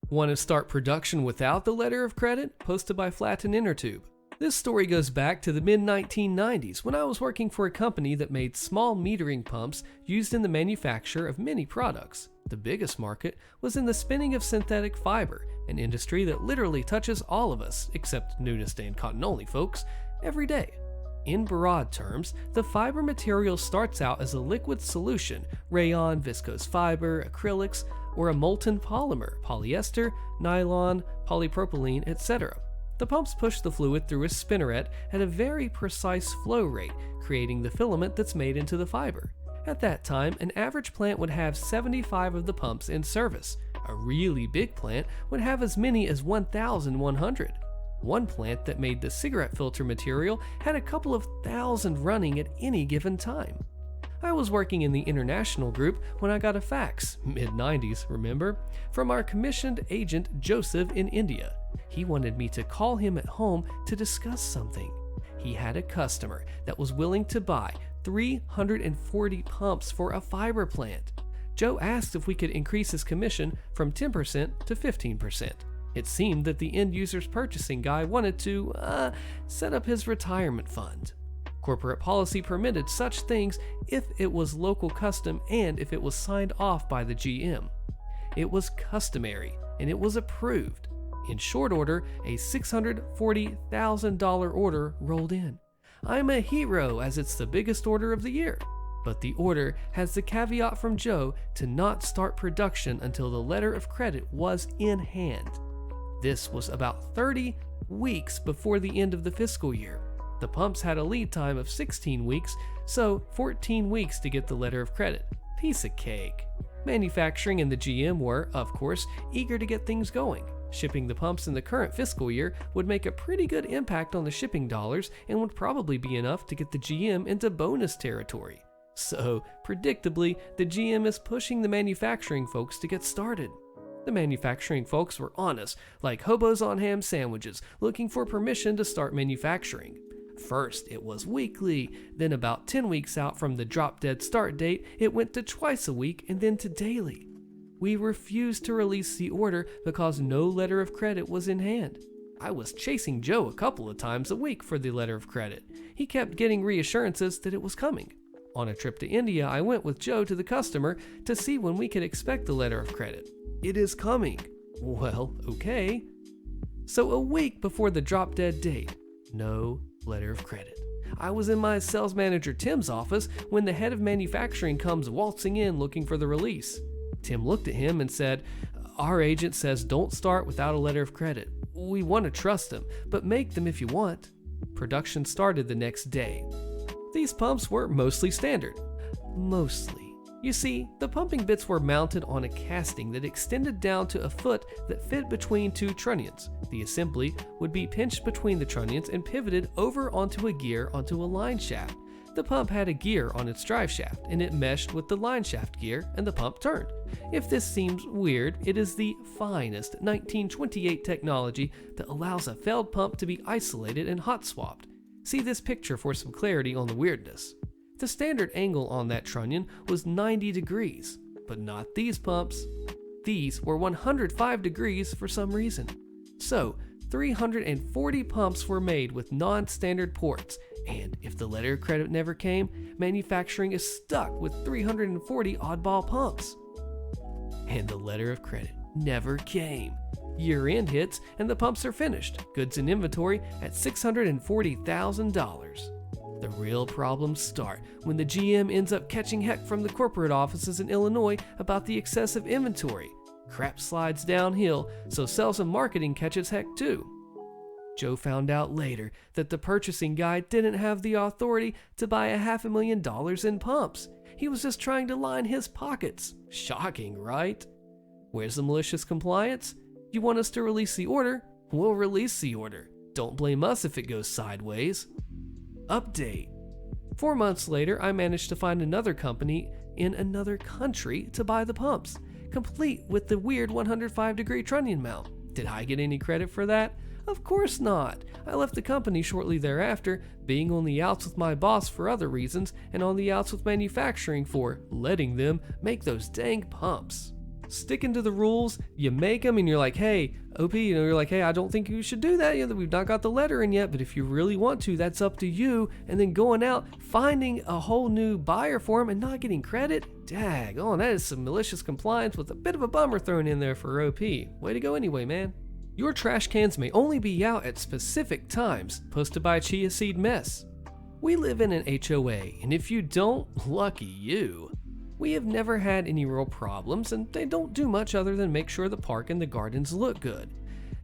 Want to start production without the letter of credit? Posted by Flatten Inner Tube. This story goes back to the mid-1990s when I was working for a company that made small metering pumps used in the manufacture of many products. The biggest market was in the spinning of synthetic fiber, an industry that literally touches all of us, except nudist and cotton-only folks, every day. In broad terms, the fiber material starts out as a liquid solution, rayon, viscose fiber, acrylics, or a molten polymer, polyester, nylon, polypropylene, etc. The pumps push the fluid through a spinneret at a very precise flow rate, creating the filament that's made into the fiber. At that time, an average plant would have 75 of the pumps in service. A really big plant would have as many as 1,100. One plant that made the cigarette filter material had a couple of thousand running at any given time. I was working in the international group when I got a fax, mid-90s, remember, from our commissioned agent Joseph in India. He wanted me to call him at home to discuss something. He had a customer that was willing to buy 340 pumps for a fiber plant. Joe asked if we could increase his commission from 10% to 15%. It seemed that the end user's purchasing guy wanted to, set up his retirement fund. Corporate policy permitted such things if it was local custom and if it was signed off by the GM. It was customary and it was approved. In short order, a $640,000 order rolled in. I'm a hero as it's the biggest order of the year. But the order has the caveat from Joe to not start production until the letter of credit was in hand. This was about 30 weeks before the end of the fiscal year. The pumps had a lead time of 16 weeks, so 14 weeks to get the letter of credit. Piece of cake. Manufacturing and the GM were, of course, eager to get things going. Shipping the pumps in the current fiscal year would make a pretty good impact on the shipping dollars and would probably be enough to get the GM into bonus territory. So, predictably, the GM is pushing the manufacturing folks to get started. The manufacturing folks were honest, like hobos on ham sandwiches, looking for permission to start manufacturing. First, it was weekly, then about 10 weeks out from the drop-dead start date, it went to twice a week and then to daily. We refused to release the order because no letter of credit was in hand. I was chasing Joe a couple of times a week for the letter of credit. He kept getting reassurances that it was coming. On a trip to India, I went with Joe to the customer to see when we could expect the letter of credit. It is coming. Well, okay. So a week before the drop-dead date, no letter of credit. I was in my sales manager Tim's office when the head of manufacturing comes waltzing in looking for the release. Tim looked at him and said, "Our agent says don't start without a letter of credit. We want to trust them, but make them if you want." Production started the next day. These pumps were mostly standard. Mostly. You see, the pumping bits were mounted on a casting that extended down to a foot that fit between two trunnions. The assembly would be pinched between the trunnions and pivoted over onto a gear onto a line shaft. The pump had a gear on its drive shaft, and it meshed with the line shaft gear, and the pump turned. If this seems weird, it is the finest 1928 technology that allows a failed pump to be isolated and hot swapped. See this picture for some clarity on the weirdness. The standard angle on that trunnion was 90 degrees, but not these pumps. These were 105 degrees for some reason. So, 340 pumps were made with non-standard ports, and if the letter of credit never came, manufacturing is stuck with 340 oddball pumps. And the letter of credit never came. Year-end hits and the pumps are finished, goods in inventory at $640,000. The real problems start when the GM ends up catching heck from the corporate offices in Illinois about the excessive inventory. Crap slides downhill, so sales and marketing catches heck too. Joe found out later that the purchasing guy didn't have the authority to buy $500,000 in pumps. He was just trying to line his pockets. Shocking, right? Where's the malicious compliance? You want us to release the order? We'll release the order. Don't blame us if it goes sideways. Update. 4 months later, I managed to find another company in another country to buy the pumps, complete with the weird 105-degree trunnion mount. Did I get any credit for that? Of course not. I left the company shortly thereafter, being on the outs with my boss for other reasons, and on the outs with manufacturing for letting them make those dang pumps. Sticking to the rules, you make them and you're like, hey, OP, you're like, hey, I don't think you should do that. We've not got the letter in yet, but if you really want to, that's up to you. And then going out, finding a whole new buyer for them and not getting credit? Daggone, that is some malicious compliance with a bit of a bummer thrown in there for OP. Way to go anyway, man. Your trash cans may only be out at specific times, posted by Chia Seed Mess. We live in an HOA, and if you don't, lucky you. We have never had any real problems, and they don't do much other than make sure the park and the gardens look good.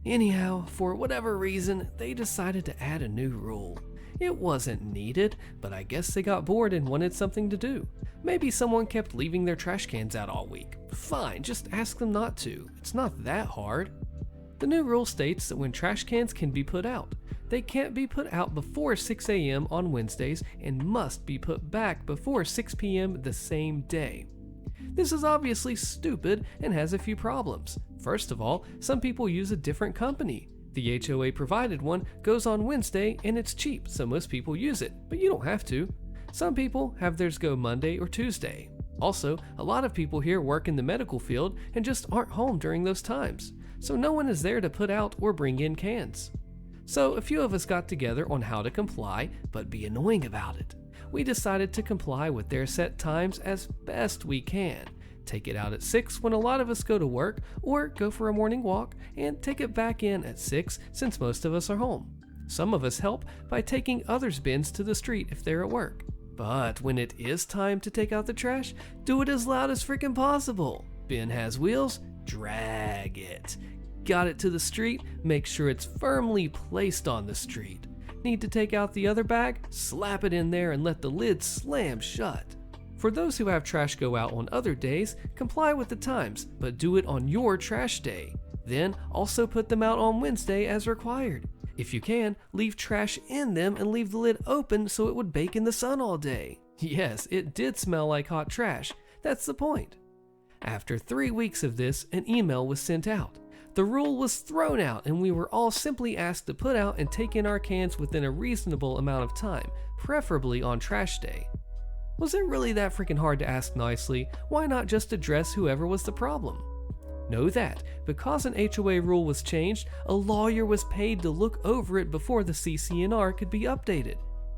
Anyhow, for whatever reason, they decided to add a new rule. It wasn't needed, but I guess they got bored and wanted something to do. Maybe someone kept leaving their trash cans out all week. Fine, just ask them not to. It's not that hard. The new rule states that when trash cans can be put out, they can't be put out before 6 a.m. on Wednesdays and must be put back before 6 p.m. the same day. This is obviously stupid and has a few problems. First of all, some people use a different company. The HOA provided one goes on Wednesday and it's cheap, so most people use it, but you don't have to. Some people have theirs go Monday or Tuesday. Also, a lot of people here work in the medical field and just aren't home during those times, so no one is there to put out or bring in cans. So a few of us got together on how to comply, but be annoying about it. We decided to comply with their set times as best we can. Take it out at 6 when a lot of us go to work or go for a morning walk, and take it back in at 6 since most of us are home. Some of us help by taking others' bins to the street if they're at work. But when it is time to take out the trash, do it as loud as freaking possible. Bin has wheels, drag it. Got it to the street, make sure it's firmly placed on the street. Need to take out the other bag? Slap it in there and let the lid slam shut. For those who have trash go out on other days, comply with the times, but do it on your trash day. Then also put them out on Wednesday as required. If you can, leave trash in them and leave the lid open so it would bake in the sun all day. Yes, it did smell like hot trash. That's the point. After 3 weeks of this, an email was sent out. The rule was thrown out and we were all simply asked to put out and take in our cans within a reasonable amount of time, preferably on trash day. Was it really that freaking hard to ask nicely? Why not just address whoever was the problem? Know that, because an HOA rule was changed, a lawyer was paid to look over it before the CC&R could be updated.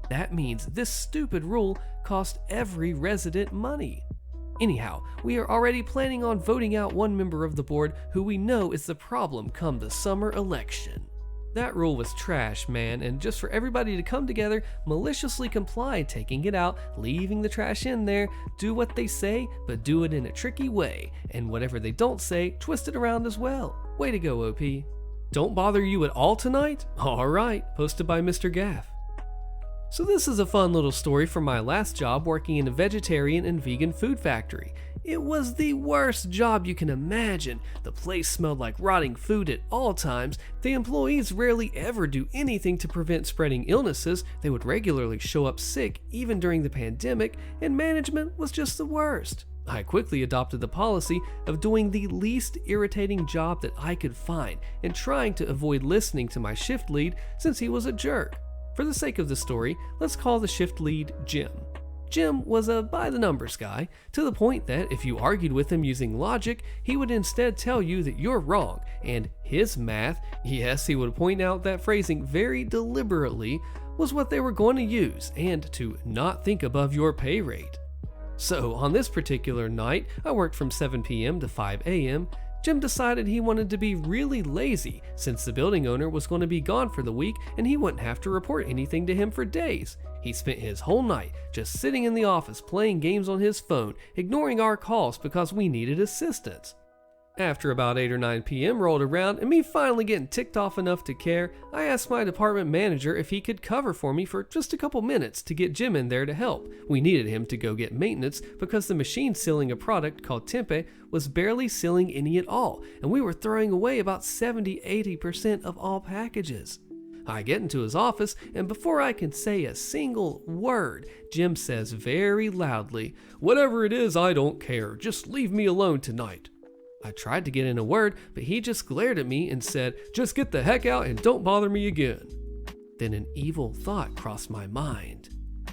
That means this stupid rule cost every resident money. Anyhow, we are already planning on voting out one member of the board who we know is the problem come the summer election. That rule was trash, man, and just for everybody to come together, maliciously comply, taking it out, leaving the trash in there, do what they say, but do it in a tricky way, and whatever they don't say, twist it around as well. Way to go, OP. Don't bother you at all tonight? Alright, posted by Mr. Gaff. So this is a fun little story from my last job working in a vegetarian and vegan food factory. It was the worst job you can imagine. The place smelled like rotting food at all times. The employees rarely ever do anything to prevent spreading illnesses. They would regularly show up sick even during the pandemic, and management was just the worst. I quickly adopted the policy of doing the least irritating job that I could find and trying to avoid listening to my shift lead since he was a jerk. For the sake of the story, let's call the shift lead Jim. Jim was a by-the-numbers guy, to the point that if you argued with him using logic, he would instead tell you that you're wrong, and his math, yes, he would point out that phrasing very deliberately, was what they were going to use, and to not think above your pay rate. So on this particular night, I worked from 7 p.m. to 5 a.m., Jim decided he wanted to be really lazy since the building owner was going to be gone for the week and he wouldn't have to report anything to him for days. He spent his whole night just sitting in the office playing games on his phone, ignoring our calls because we needed assistance. After about 8 or 9 p.m. rolled around and me finally getting ticked off enough to care, I asked my department manager if he could cover for me for just a couple minutes to get Jim in there to help. We needed him to go get maintenance because the machine sealing a product called tempeh was barely sealing any at all, and we were throwing away about 70-80% of all packages. I get into his office, and before I can say a single word, Jim says very loudly, "Whatever it is, I don't care. Just leave me alone tonight." I tried to get in a word, but he just glared at me and said, "Just get the heck out and don't bother me again." Then an evil thought crossed my mind.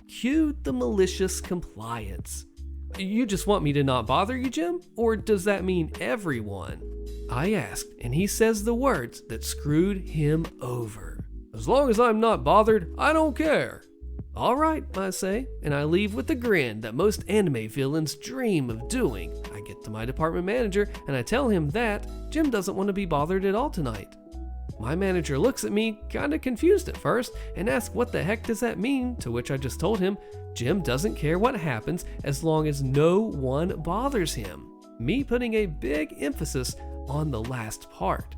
Cue the malicious compliance. "You just want me to not bother you, Jim? Or does that mean everyone?" I asked, and he says the words that screwed him over. "As long as I'm not bothered, I don't care." "All right," I say, and I leave with the grin that most anime villains dream of doing. I get to my department manager and I tell him that Jim doesn't want to be bothered at all tonight. My manager looks at me kinda confused at first and asks what the heck does that mean, to which I just told him Jim doesn't care what happens as long as no one bothers him. Me putting a big emphasis on the last part.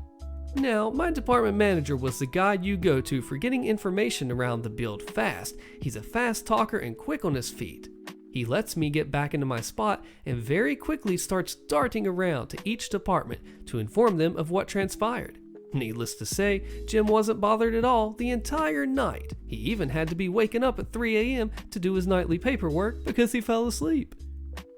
Now, my department manager was the guy you go to for getting information around the build fast. He's a fast talker and quick on his feet. He lets me get back into my spot and very quickly starts darting around to each department to inform them of what transpired. Needless to say, Jim wasn't bothered at all the entire night. He even had to be waking up at 3 a.m. to do his nightly paperwork because he fell asleep.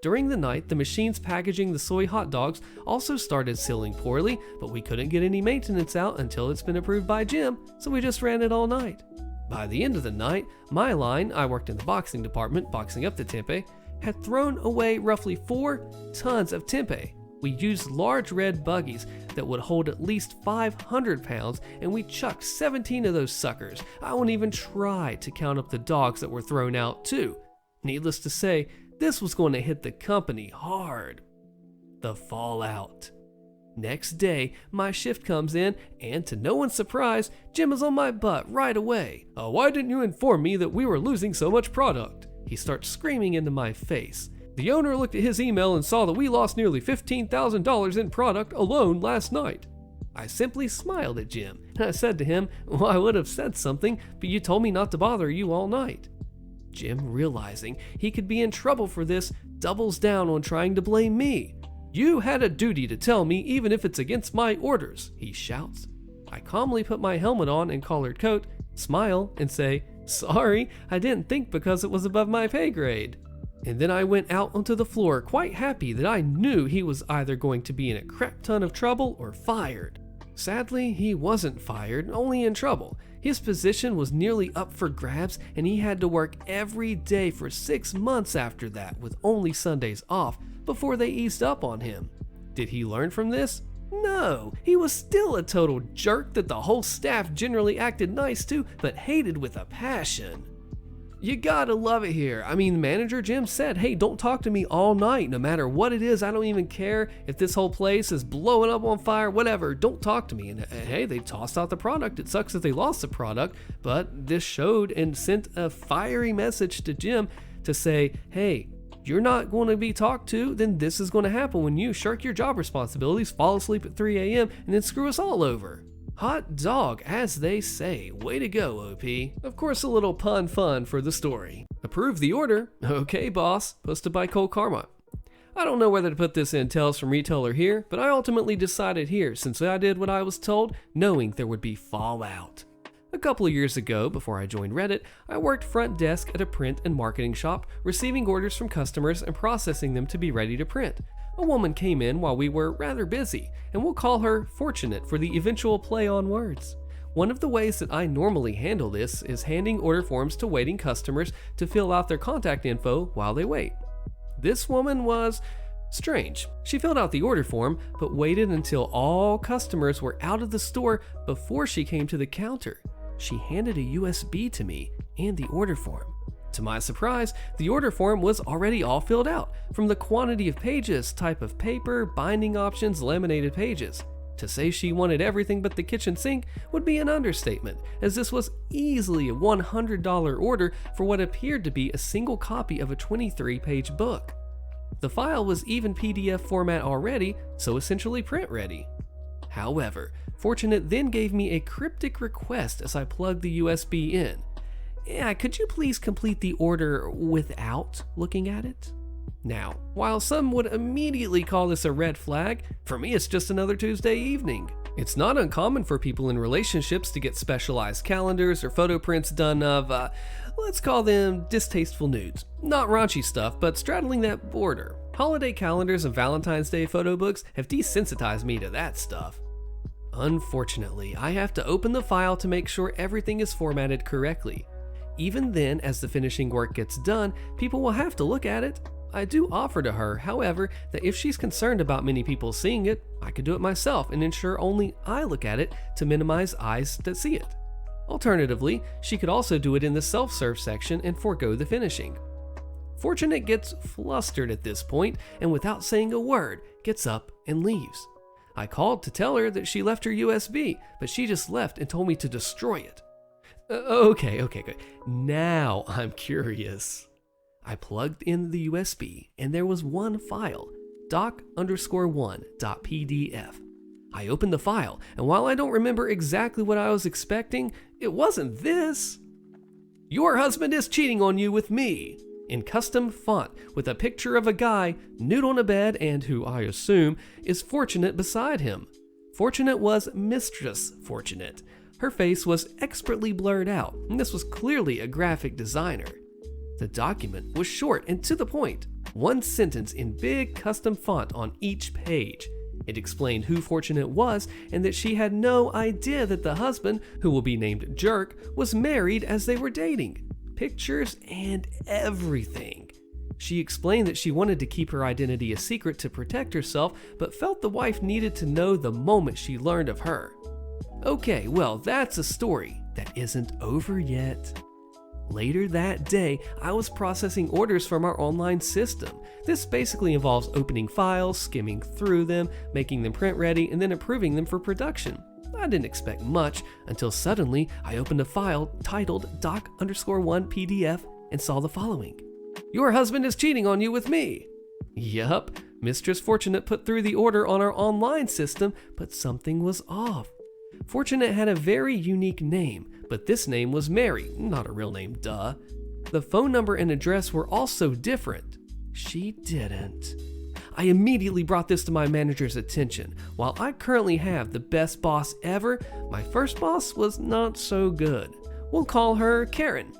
During the night, the machines packaging the soy hot dogs also started sealing poorly, but we couldn't get any maintenance out until it's been approved by Jim, so we just ran it all night. By the end of the night, my line, I worked in the boxing department boxing up the tempeh, had thrown away roughly 4 tons of tempeh. We used large red buggies that would hold at least 500 pounds, and we chucked 17 of those suckers. I won't even try to count up the dogs that were thrown out too. Needless to say, this was going to hit the company hard. The fallout. Next day, my shift comes in, and to no one's surprise, Jim is on my butt right away. "Why didn't you inform me that we were losing so much product?" He starts screaming into my face. "The owner looked at his email and saw that we lost nearly $15,000 in product alone last night." I simply smiled at Jim, and I said to him, "Well, I would have said something, but you told me not to bother you all night." Jim, realizing he could be in trouble for this, doubles down on trying to blame me. "You had a duty to tell me even if it's against my orders," he shouts. I calmly put my helmet on and collared coat, smile, and say, "Sorry, I didn't think because it was above my pay grade." And then I went out onto the floor quite happy that I knew he was either going to be in a crap ton of trouble or fired. Sadly, he wasn't fired, only in trouble. His position was nearly up for grabs, and he had to work every day for 6 months after that, with only Sundays off, before they eased up on him. Did he learn from this? No, he was still a total jerk that the whole staff generally acted nice to, but hated with a passion. You gotta love it here. I mean, manager Jim said, "Hey, don't talk to me all night, no matter what it is. I don't even care if this whole place is blowing up on fire, whatever. Don't talk to me." And hey, they tossed out the product. It sucks that they lost the product, but this showed and sent a fiery message to Jim to say, "Hey, you're not going to be talked to, then this is going to happen when you shirk your job responsibilities, fall asleep at 3 a.m., and then screw us all over." Hot dog, as they say. Way to go, OP. Of course, a little pun fun for the story. Approve the order. Okay, boss. Posted by Cole Karma. I don't know whether to put this in Tales from Retail or here, but I ultimately decided here since I did what I was told, knowing there would be fallout. A couple of years ago, before I joined Reddit, I worked front desk at a print and marketing shop, receiving orders from customers and processing them to be ready to print. A woman came in while we were rather busy, and we'll call her fortunate for the eventual play on words. One of the ways that I normally handle this is handing order forms to waiting customers to fill out their contact info while they wait. This woman was strange. She filled out the order form, but waited until all customers were out of the store before she came to the counter. She handed a USB to me and the order form. To my surprise, the order form was already all filled out, from the quantity of pages, type of paper, binding options, laminated pages. To say she wanted everything but the kitchen sink would be an understatement, as this was easily a $100 order for what appeared to be a single copy of a 23-page book. The file was even PDF format already, so essentially print ready. However, Fortunate then gave me a cryptic request as I plugged the USB in. Yeah, could you please complete the order without looking at it? Now, while some would immediately call this a red flag, for me it's just another Tuesday evening. It's not uncommon for people in relationships to get specialized calendars or photo prints done of, let's call them distasteful nudes. Not raunchy stuff, but straddling that border. Holiday calendars and Valentine's Day photo books have desensitized me to that stuff. Unfortunately, I have to open the file to make sure everything is formatted correctly. Even then, as the finishing work gets done, people will have to look at it. I do offer to her, however, that if she's concerned about many people seeing it, I could do it myself and ensure only I look at it to minimize eyes that see it. Alternatively, she could also do it in the self-serve section and forego the finishing. Fortunate gets flustered at this point and without saying a word, gets up and leaves. I called to tell her that she left her USB, but she just left and told me to destroy it. Okay, good. Now I'm curious. I plugged in the USB and there was one file, doc_1.pdf. I opened the file, and while I don't remember exactly what I was expecting, it wasn't this. Your husband is cheating on you with me, in custom font with a picture of a guy nude on a bed and who I assume is Fortunate beside him. Fortunate was Mistress Fortunate. Her face was expertly blurred out, and this was clearly a graphic designer. The document was short and to the point, one sentence in big custom font on each page. It explained who Fortunate was and that she had no idea that the husband, who will be named Jerk, was married as they were dating. Pictures and everything. She explained that she wanted to keep her identity a secret to protect herself, but felt the wife needed to know the moment she learned of her. Okay, well, that's a story that isn't over yet. Later that day, I was processing orders from our online system. This basically involves opening files, skimming through them, making them print ready, and then approving them for production. I didn't expect much until suddenly I opened a file titled doc_1pdf and saw the following. Your husband is cheating on you with me. Yup, Mistress Fortunate put through the order on our online system, but something was off. Fortunate had a very unique name, but this name was Mary, not a real name, duh. The phone number and address were also different. She didn't. I immediately brought this to my manager's attention. While I currently have the best boss ever, my first boss was not so good. We'll call her Karen.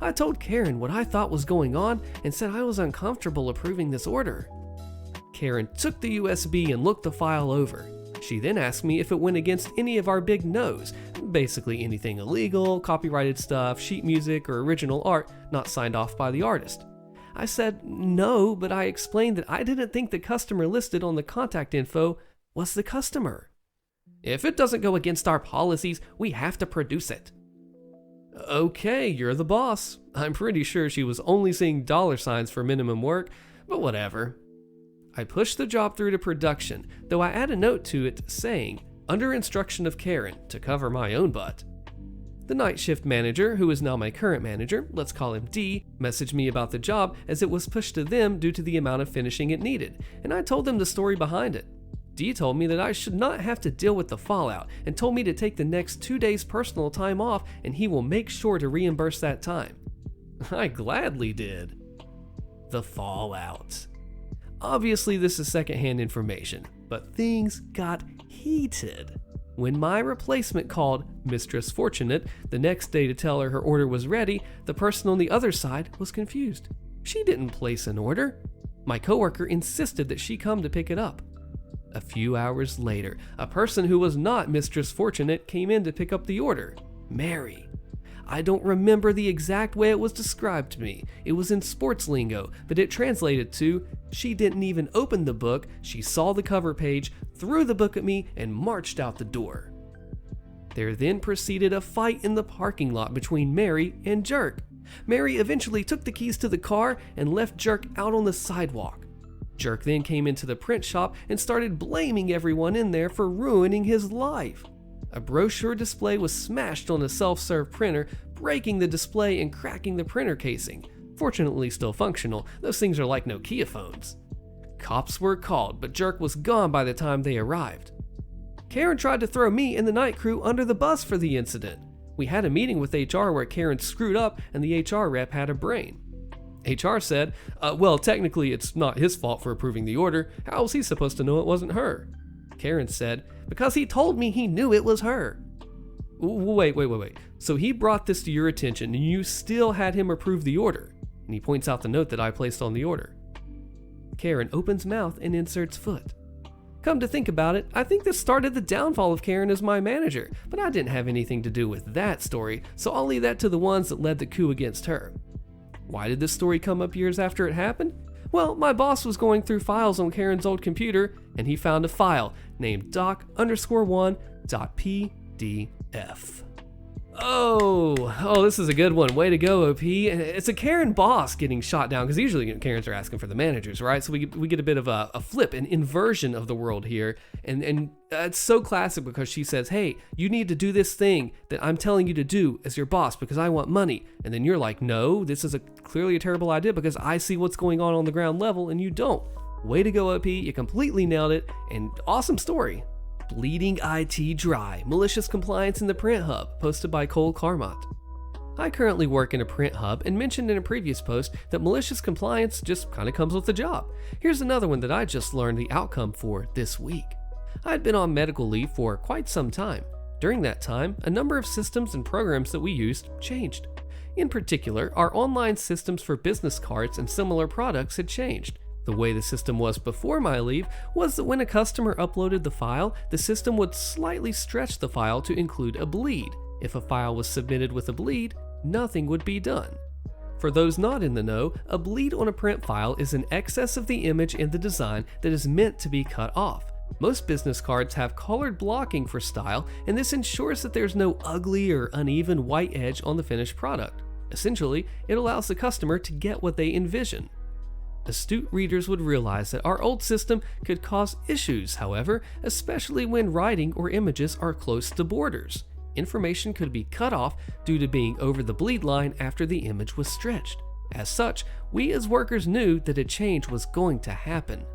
I told Karen what I thought was going on and said I was uncomfortable approving this order. Karen took the USB and looked the file over. She then asked me if it went against any of our big no's, basically anything illegal, copyrighted stuff, sheet music, or original art not signed off by the artist. I said no, but I explained that I didn't think the customer listed on the contact info was the customer. If it doesn't go against our policies, we have to produce it. Okay, you're the boss. I'm pretty sure she was only seeing $signs for minimum work, but whatever. I pushed the job through to production, though I add a note to it saying, under instruction of Karen, to cover my own butt. The night shift manager, who is now my current manager, let's call him D, messaged me about the job as it was pushed to them due to the amount of finishing it needed, and I told them the story behind it. D told me that I should not have to deal with the fallout and told me to take the next 2 days personal time off and he will make sure to reimburse that time. I gladly did. The fallout. Obviously this is secondhand information, but things got heated. When my replacement called Mistress Fortunate the next day to tell her her order was ready, the person on the other side was confused. She didn't place an order. My coworker insisted that she come to pick it up. A few hours later, a person who was not Mistress Fortunate came in to pick up the order, Mary. I don't remember the exact way it was described to me. It was in sports lingo, but it translated to, she didn't even open the book, she saw the cover page, threw the book at me, and marched out the door. There then proceeded a fight in the parking lot between Mary and Jerk. Mary eventually took the keys to the car and left Jerk out on the sidewalk. Jerk then came into the print shop and started blaming everyone in there for ruining his life. A brochure display was smashed on a self-serve printer, breaking the display and cracking the printer casing. Fortunately still functional, those things are like Nokia phones. Cops were called, but Jerk was gone by the time they arrived. Karen tried to throw me and the night crew under the bus for the incident. We had a meeting with HR where Karen screwed up and the HR rep had a brain. HR said, well, technically it's not his fault for approving the order. How was he supposed to know it wasn't her? Karen said, because he told me he knew it was her. Wait. So he brought this to your attention and you still had him approve the order. And he points out the note that I placed on the order. Karen opens mouth and inserts foot. Come to think about it, I think this started the downfall of Karen as my manager, but I didn't have anything to do with that story, so I'll leave that to the ones that led the coup against her. Why did this story come up years after it happened? Well, my boss was going through files on Karen's old computer, and he found a file named doc_1.pdf. Oh, this is a good one. Way to go, OP. It's a Karen boss getting shot down, because usually Karens are asking for the managers, right? So we get a bit of a flip, an inversion of the world here. And it's so classic because she says, hey, you need to do this thing that I'm telling you to do as your boss because I want money. And then you're like, no, this is clearly a terrible idea because I see what's going on the ground level and you don't. Way to go, OP. You completely nailed it. And awesome story. Bleeding IT dry, malicious compliance in the print hub, posted by Cole Carmont. I currently work in a print hub and mentioned in a previous post that malicious compliance just kind of comes with the job. Here's another one that I just learned the outcome for this week. I had been on medical leave for quite some time. During that time, a number of systems and programs that we used changed. In particular, our online systems for business cards and similar products had changed. The way the system was before my leave was that when a customer uploaded the file, the system would slightly stretch the file to include a bleed. If a file was submitted with a bleed, nothing would be done. For those not in the know, a bleed on a print file is an excess of the image in the design that is meant to be cut off. Most business cards have colored blocking for style, and this ensures that there's no ugly or uneven white edge on the finished product. Essentially, it allows the customer to get what they envision. Astute readers would realize that our old system could cause issues, however, especially when writing or images are close to borders. Information could be cut off due to being over the bleed line after the image was stretched. As such, we as workers knew that a change was going to happen.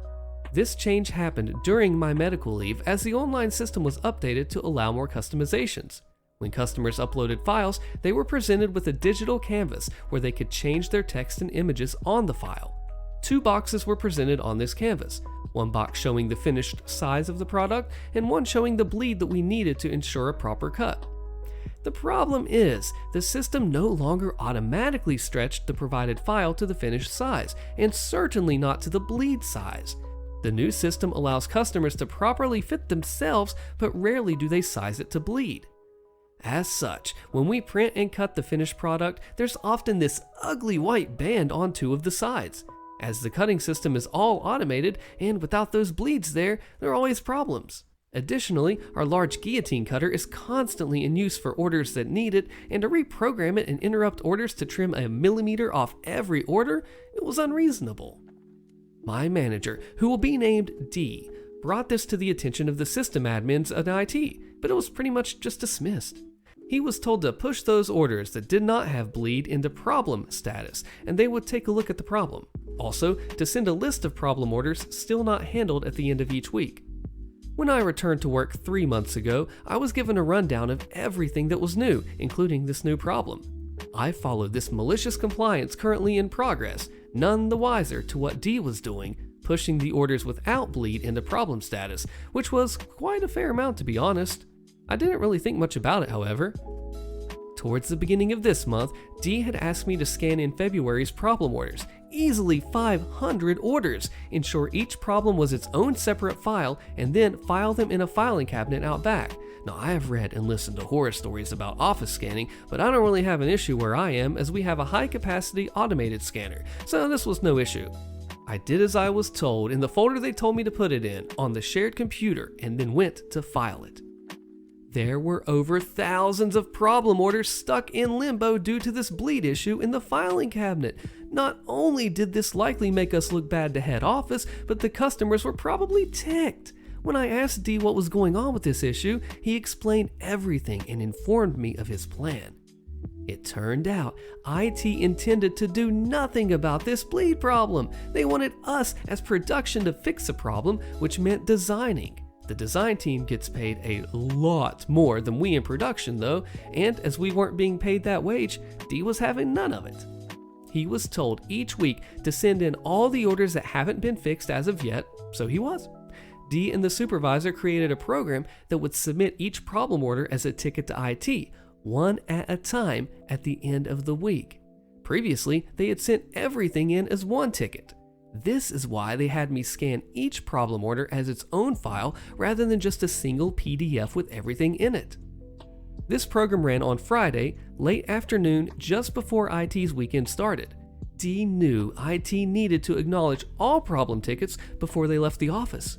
This change happened during my medical leave as the online system was updated to allow more customizations. When customers uploaded files, they were presented with a digital canvas where they could change their text and images on the file. 2 boxes were presented on this canvas, one box showing the finished size of the product and one showing the bleed that we needed to ensure a proper cut. The problem is, the system no longer automatically stretched the provided file to the finished size, and certainly not to the bleed size. The new system allows customers to properly fit themselves, but rarely do they size it to bleed. As such, when we print and cut the finished product, there's often this ugly white band on 2 of the sides. As the cutting system is all automated, and without those bleeds there are always problems. Additionally, our large guillotine cutter is constantly in use for orders that need it, and to reprogram it and interrupt orders to trim a millimeter off every order, it was unreasonable. My manager, who will be named D, brought this to the attention of the system admins at IT, but it was pretty much just dismissed. He was told to push those orders that did not have bleed into problem status, and they would take a look at the problem. Also, to send a list of problem orders still not handled at the end of each week. When I returned to work 3 months ago, I was given a rundown of everything that was new, including this new problem. I followed this malicious compliance currently in progress, none the wiser to what D was doing, pushing the orders without bleed into problem status, which was quite a fair amount to be honest. I didn't really think much about it, however. Towards the beginning of this month, D had asked me to scan in February's problem orders, easily 500 orders, ensure each problem was its own separate file, and then file them in a filing cabinet out back. Now, I have read and listened to horror stories about office scanning, but I don't really have an issue where I am as we have a high-capacity automated scanner, so this was no issue. I did as I was told in the folder they told me to put it in on the shared computer and then went to file it. There were over thousands of problem orders stuck in limbo due to this bleed issue in the filing cabinet. Not only did this likely make us look bad to head office, but the customers were probably ticked. When I asked D what was going on with this issue, he explained everything and informed me of his plan. It turned out IT intended to do nothing about this bleed problem. They wanted us as production to fix the problem, which meant designing. The design team gets paid a lot more than we in production though, and as we weren't being paid that wage, D was having none of it. He was told each week to send in all the orders that haven't been fixed as of yet, so he was. D and the supervisor created a program that would submit each problem order as a ticket to IT, one at a time at the end of the week. Previously, they had sent everything in as one ticket. This is why they had me scan each problem order as its own file rather than just a single PDF with everything in it. This program ran on Friday, late afternoon, just before IT's weekend started. D knew IT needed to acknowledge all problem tickets before they left the office.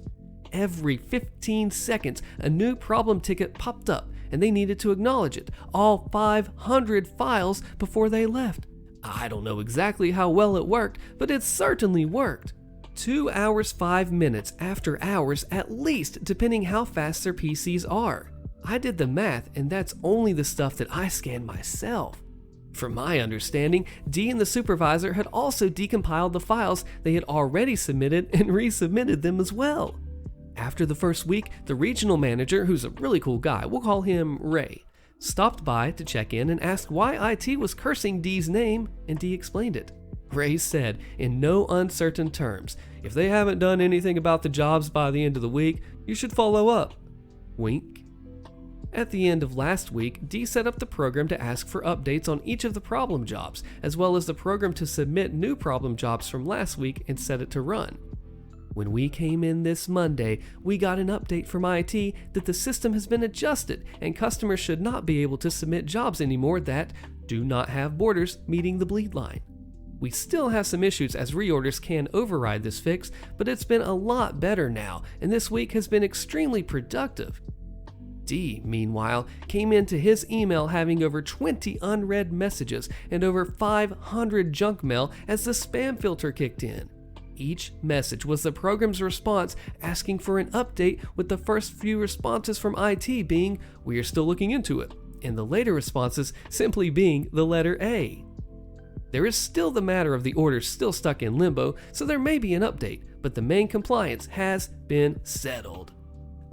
Every 15 seconds, a new problem ticket popped up, and they needed to acknowledge it, all 500 files before they left. I don't know exactly how well it worked, but it certainly worked. 2 hours 5 minutes after hours at least, depending how fast their PCs are. I did the math, and that's only the stuff that I scanned myself. From my understanding, D and the supervisor had also decompiled the files they had already submitted and resubmitted them as well. After the first week, the regional manager, who's a really cool guy, we'll call him Ray, stopped by to check in and asked why IT was cursing D's name, and D explained it. Ray said, in no uncertain terms, if they haven't done anything about the jobs by the end of the week, you should follow up. Wink. At the end of last week, D set up the program to ask for updates on each of the problem jobs, as well as the program to submit new problem jobs from last week and set it to run. When we came in this Monday, we got an update from IT that the system has been adjusted and customers should not be able to submit jobs anymore that do not have borders meeting the bleed line. We still have some issues as reorders can override this fix, but it's been a lot better now, and this week has been extremely productive. D, meanwhile, came into his email having over 20 unread messages and over 500 junk mail as the spam filter kicked in. Each message was the program's response asking for an update, with the first few responses from IT being, "We are still looking into it," and the later responses simply being the letter A. There is still the matter of the orders still stuck in limbo, so there may be an update, but the main compliance has been settled.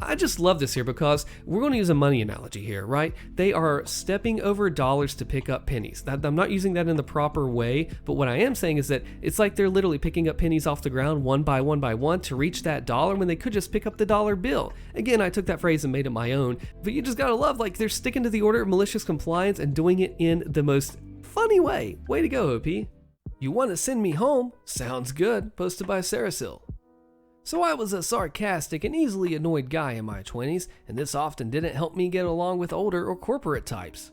I just love this here because we're going to use a money analogy here, right? They are stepping over dollars to pick up pennies. I'm not using that in the proper way, but what I am saying is that it's like they're literally picking up pennies off the ground one by one to reach that dollar when they could just pick up the dollar bill. Again, I took that phrase and made it my own, but you just gotta love, like, they're sticking to the order of malicious compliance and doing it in the most funny way. Way to go, OP. You want to send me home? Sounds good. Posted by Sarasil. So I was a sarcastic and easily annoyed guy in my 20s, and this often didn't help me get along with older or corporate types.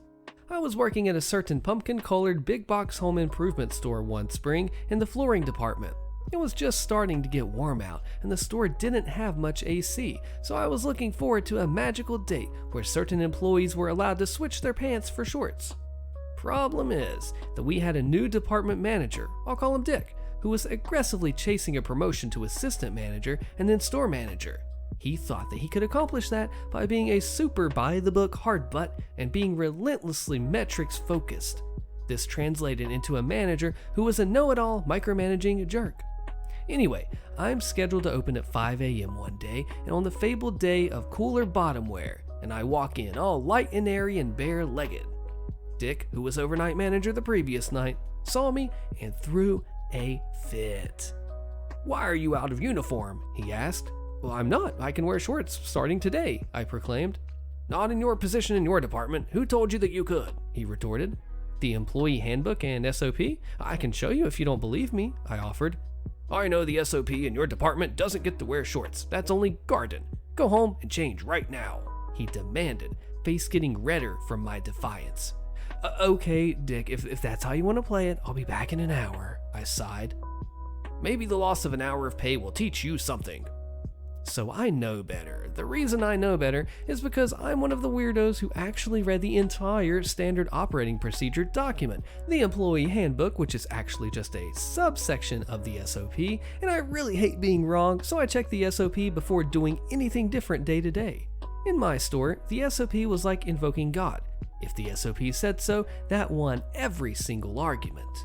I was working at a certain pumpkin-colored big box home improvement store one spring in the flooring department. It was just starting to get warm out, and the store didn't have much AC, so I was looking forward to a magical date where certain employees were allowed to switch their pants for shorts. Problem is that we had a new department manager, I'll call him Dick, who was aggressively chasing a promotion to assistant manager and then store manager. He thought that he could accomplish that by being a super by-the-book hardbutt and being relentlessly metrics focused. This translated into a manager who was a know-it-all micromanaging jerk. Anyway, I'm scheduled to open at 5 a.m. one day, and on the fabled day of cooler bottom wear, and I walk in all light and airy and bare-legged. Dick, who was overnight manager the previous night, saw me and threw a fit. "Why are you out of uniform?" he asked. "Well, I'm not. I can wear shorts starting today," I proclaimed. "Not in your position in your department. Who told you that you could?" he retorted. "The employee handbook and SOP? I can show you if you don't believe me," I offered. "I know the SOP in your department doesn't get to wear shorts. That's only garden. Go home and change right now," he demanded, face getting redder from my defiance. Okay, Dick, if that's how you want to play it, I'll be back in an hour," I sighed. "Maybe the loss of an hour of pay will teach you something." So I know better. The reason I know better is because I'm one of the weirdos who actually read the entire standard operating procedure document, the employee handbook, which is actually just a subsection of the SOP, and I really hate being wrong, so I check the SOP before doing anything different day to day. In my store, the SOP was like invoking God. If the SOP said so, that won every single argument.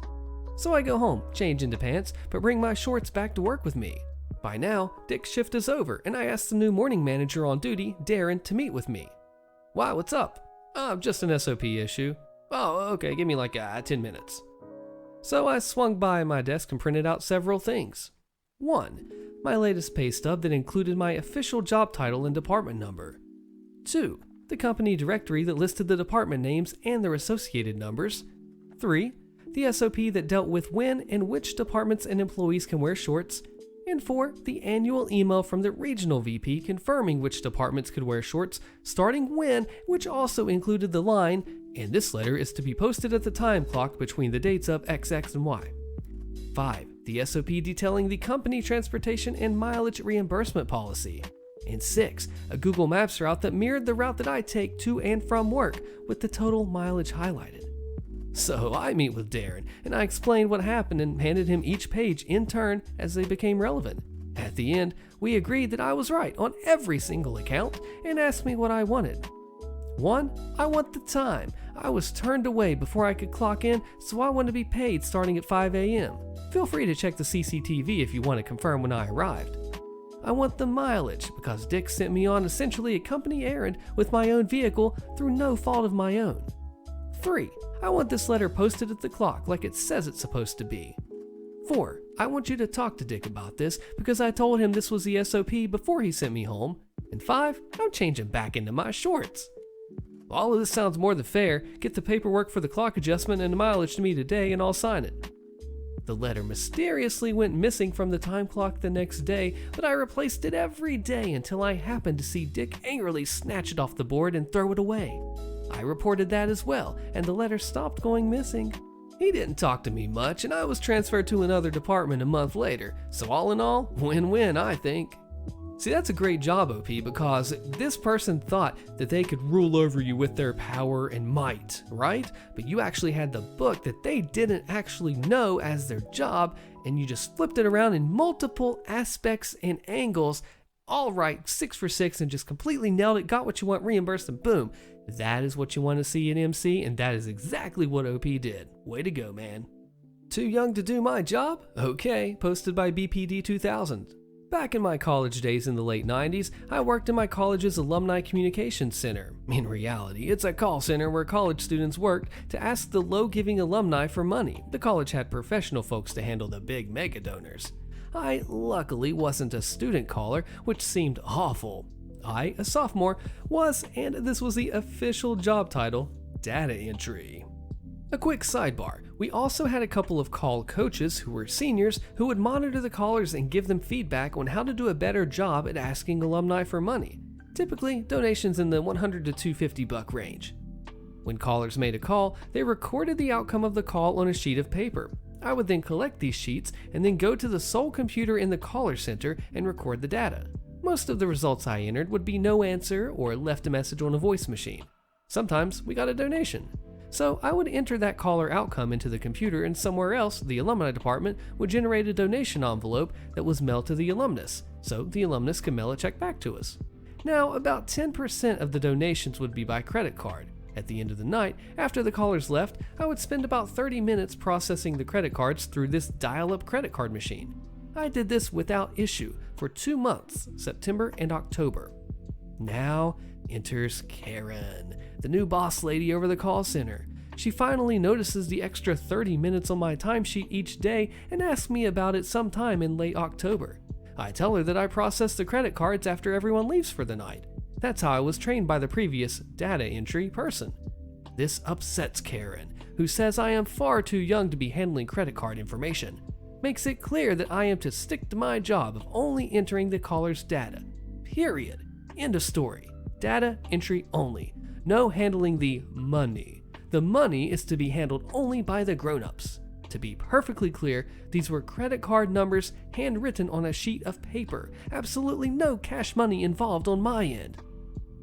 So I go home, change into pants, but bring my shorts back to work with me. By now, Dick's shift is over, and I ask the new morning manager on duty, Darren, to meet with me. Why, what's up? Oh, just an SOP issue. Oh, okay, give me like 10 minutes. So I swung by my desk and printed out several things. 1. My latest pay stub that included my official job title and department number. 2. The company directory that listed the department names and their associated numbers. 3. The SOP that dealt with when and which departments and employees can wear shorts. And 4. The annual email from the regional VP confirming which departments could wear shorts, starting when, which also included the line, and this letter is to be posted at the time clock between the dates of XX and Y. 5. The SOP detailing the company transportation and mileage reimbursement policy. And 6. A Google Maps route that mirrored the route that I take to and from work, with the total mileage highlighted. So I meet with Darren, and I explained what happened and handed him each page in turn as they became relevant. At the end, we agreed that I was right on every single account and asked me what I wanted. 1. I want the time. I was turned away before I could clock in, so I want to be paid starting at 5 a.m. Feel free to check the CCTV if you want to confirm when I arrived. I want the mileage because Dick sent me on essentially a company errand with my own vehicle through no fault of my own. 3. I want this letter posted at the clock like it says it's supposed to be. 4. I want you to talk to Dick about this because I told him this was the SOP before he sent me home. And 5. I'm changing back into my shorts. All of this sounds more than fair. Get the paperwork for the clock adjustment and the mileage to me today and I'll sign it. The letter mysteriously went missing from the time clock the next day, but I replaced it every day until I happened to see Dick angrily snatch it off the board and throw it away. I reported that as well, and the letter stopped going missing. He didn't talk to me much, and I was transferred to another department a month later, so all in all, win-win, I think. See, that's a great job, OP, because this person thought that they could rule over you with their power and might, right? But you actually had the book that they didn't actually know as their job, and you just flipped it around in multiple aspects and angles, all right, 6 for 6, and just completely nailed it, got what you want, reimbursed, and boom. That is what you want to see in MC, and that is exactly what OP did. Way to go, man. Too young to do my job? Okay, posted by BPD 2000. Back in my college days in the late 90s, I worked in my college's Alumni Communications Center. In reality, it's a call center where college students worked to ask the low-giving alumni for money. The college had professional folks to handle the big mega donors. I luckily wasn't a student caller, which seemed awful. I, a sophomore, was, and this was the official job title, data entry. A quick sidebar, we also had a couple of call coaches who were seniors who would monitor the callers and give them feedback on how to do a better job at asking alumni for money. Typically, donations in the $100 to $250 range. When callers made a call, they recorded the outcome of the call on a sheet of paper. I would then collect these sheets and then go to the sole computer in the caller center and record the data. Most of the results I entered would be no answer or left a message on a voice machine. Sometimes we got a donation. So I would enter that caller outcome into the computer, and somewhere else, the alumni department would generate a donation envelope that was mailed to the alumnus, so the alumnus could mail a check back to us. Now, about 10% of the donations would be by credit card. At the end of the night, after the callers left, I would spend about 30 minutes processing the credit cards through this dial-up credit card machine. I did this without issue for 2 months, September and October. Now enters Karen, the new boss lady over the call center. She finally notices the extra 30 minutes on my timesheet each day and asks me about it sometime in late October. I tell her that I process the credit cards after everyone leaves for the night. That's how I was trained by the previous data entry person. This upsets Karen, who says I am far too young to be handling credit card information. Makes it clear that I am to stick to my job of only entering the caller's data. Period. End of story. Data entry only. No handling the money. The money is to be handled only by the grown-ups. To be perfectly clear, these were credit card numbers handwritten on a sheet of paper. Absolutely no cash money involved on my end.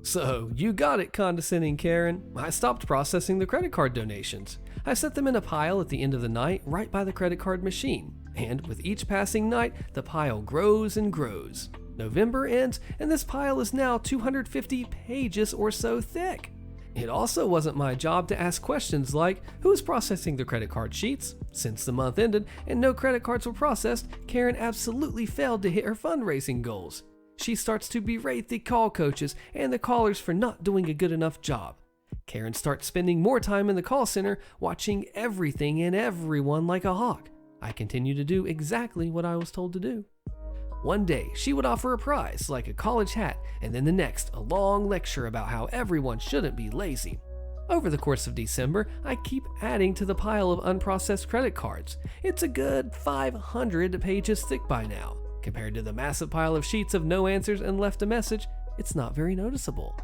So, you got it, condescending Karen. I stopped processing the credit card donations. I set them in a pile at the end of the night right by the credit card machine. And with each passing night, the pile grows and grows. November ends, and this pile is now 250 pages or so thick. It also wasn't my job to ask questions like, who is processing the credit card sheets? Since the month ended and no credit cards were processed, Karen absolutely failed to hit her fundraising goals. She starts to berate the call coaches and the callers for not doing a good enough job. Karen starts spending more time in the call center watching everything and everyone like a hawk. I continue to do exactly what I was told to do. One day, she would offer a prize, like a college hat, and then the next, a long lecture about how everyone shouldn't be lazy. Over the course of December, I keep adding to the pile of unprocessed credit cards. It's a good 500 pages thick by now. Compared to the massive pile of sheets of no answers and left a message, it's not very noticeable.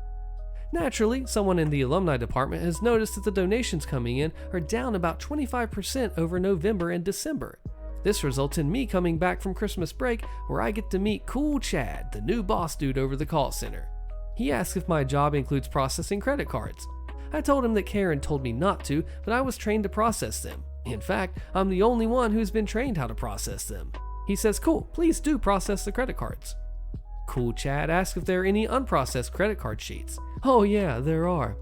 Naturally, someone in the alumni department has noticed that the donations coming in are down about 25% over November and December. This results in me coming back from Christmas break where I get to meet Cool Chad, the new boss dude over the call center. He asks if my job includes processing credit cards. I told him that Karen told me not to, but I was trained to process them. In fact, I'm the only one who's been trained how to process them. He says, cool, please do process the credit cards. Cool Chad asks if there are any unprocessed credit card sheets. Oh yeah, there are.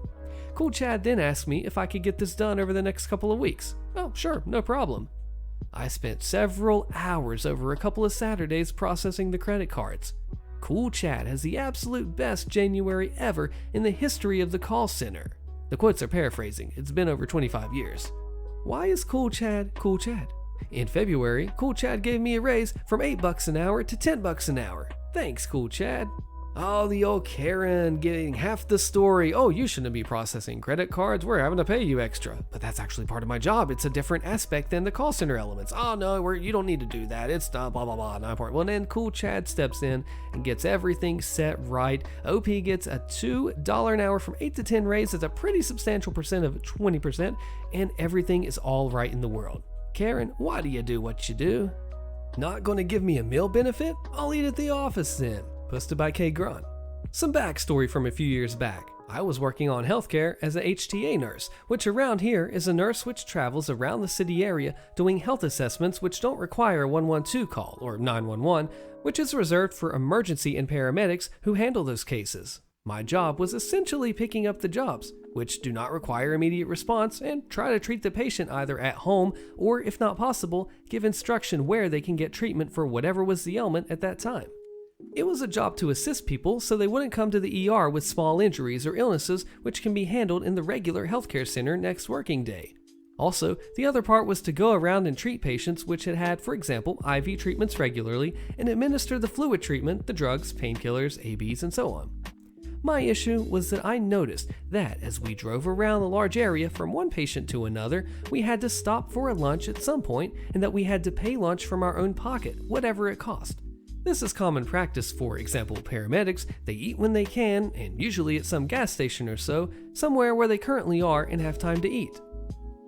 Cool Chad then asked me if I could get this done over the next couple of weeks. Oh, sure, no problem. I spent several hours over a couple of Saturdays processing the credit cards. Cool Chad has the absolute best January ever in the history of the call center. The quotes are paraphrasing, it's been over 25 years. Why is Cool Chad Cool Chad? In February, Cool Chad gave me a raise from $8 an hour to $10 an hour. Thanks, Cool Chad. Oh, the old Karen getting half the story. Oh, you shouldn't be processing credit cards. We're having to pay you extra. But that's actually part of my job. It's a different aspect than the call center elements. Oh, no, you don't need to do that. It's not blah, blah, blah, not important. Well, then Cool Chad steps in and gets everything set right. OP gets a $2 an hour from 8 to 10 raise. That's a pretty substantial percent of 20%. And everything is all right in the world. Karen, why do you do what you do? Not going to give me a meal benefit? I'll eat at the office then. Posted by K. Grun. Some backstory from a few years back. I was working on healthcare as a HTA nurse, which around here is a nurse which travels around the city area doing health assessments which don't require a 112 call or 911, which is reserved for emergency and paramedics who handle those cases. My job was essentially picking up the jobs, which do not require immediate response, and try to treat the patient either at home or, if not possible, give instruction where they can get treatment for whatever was the ailment at that time. It was a job to assist people so they wouldn't come to the ER with small injuries or illnesses which can be handled in the regular healthcare center next working day. Also, the other part was to go around and treat patients which had had, for example, IV treatments regularly and administer the fluid treatment, the drugs, painkillers, ABs, and so on. My issue was that I noticed that as we drove around the large area from one patient to another, we had to stop for a lunch at some point and that we had to pay lunch from our own pocket, whatever it cost. This is common practice for example paramedics. They eat when they can, and usually at some gas station or so, somewhere where they currently are and have time to eat.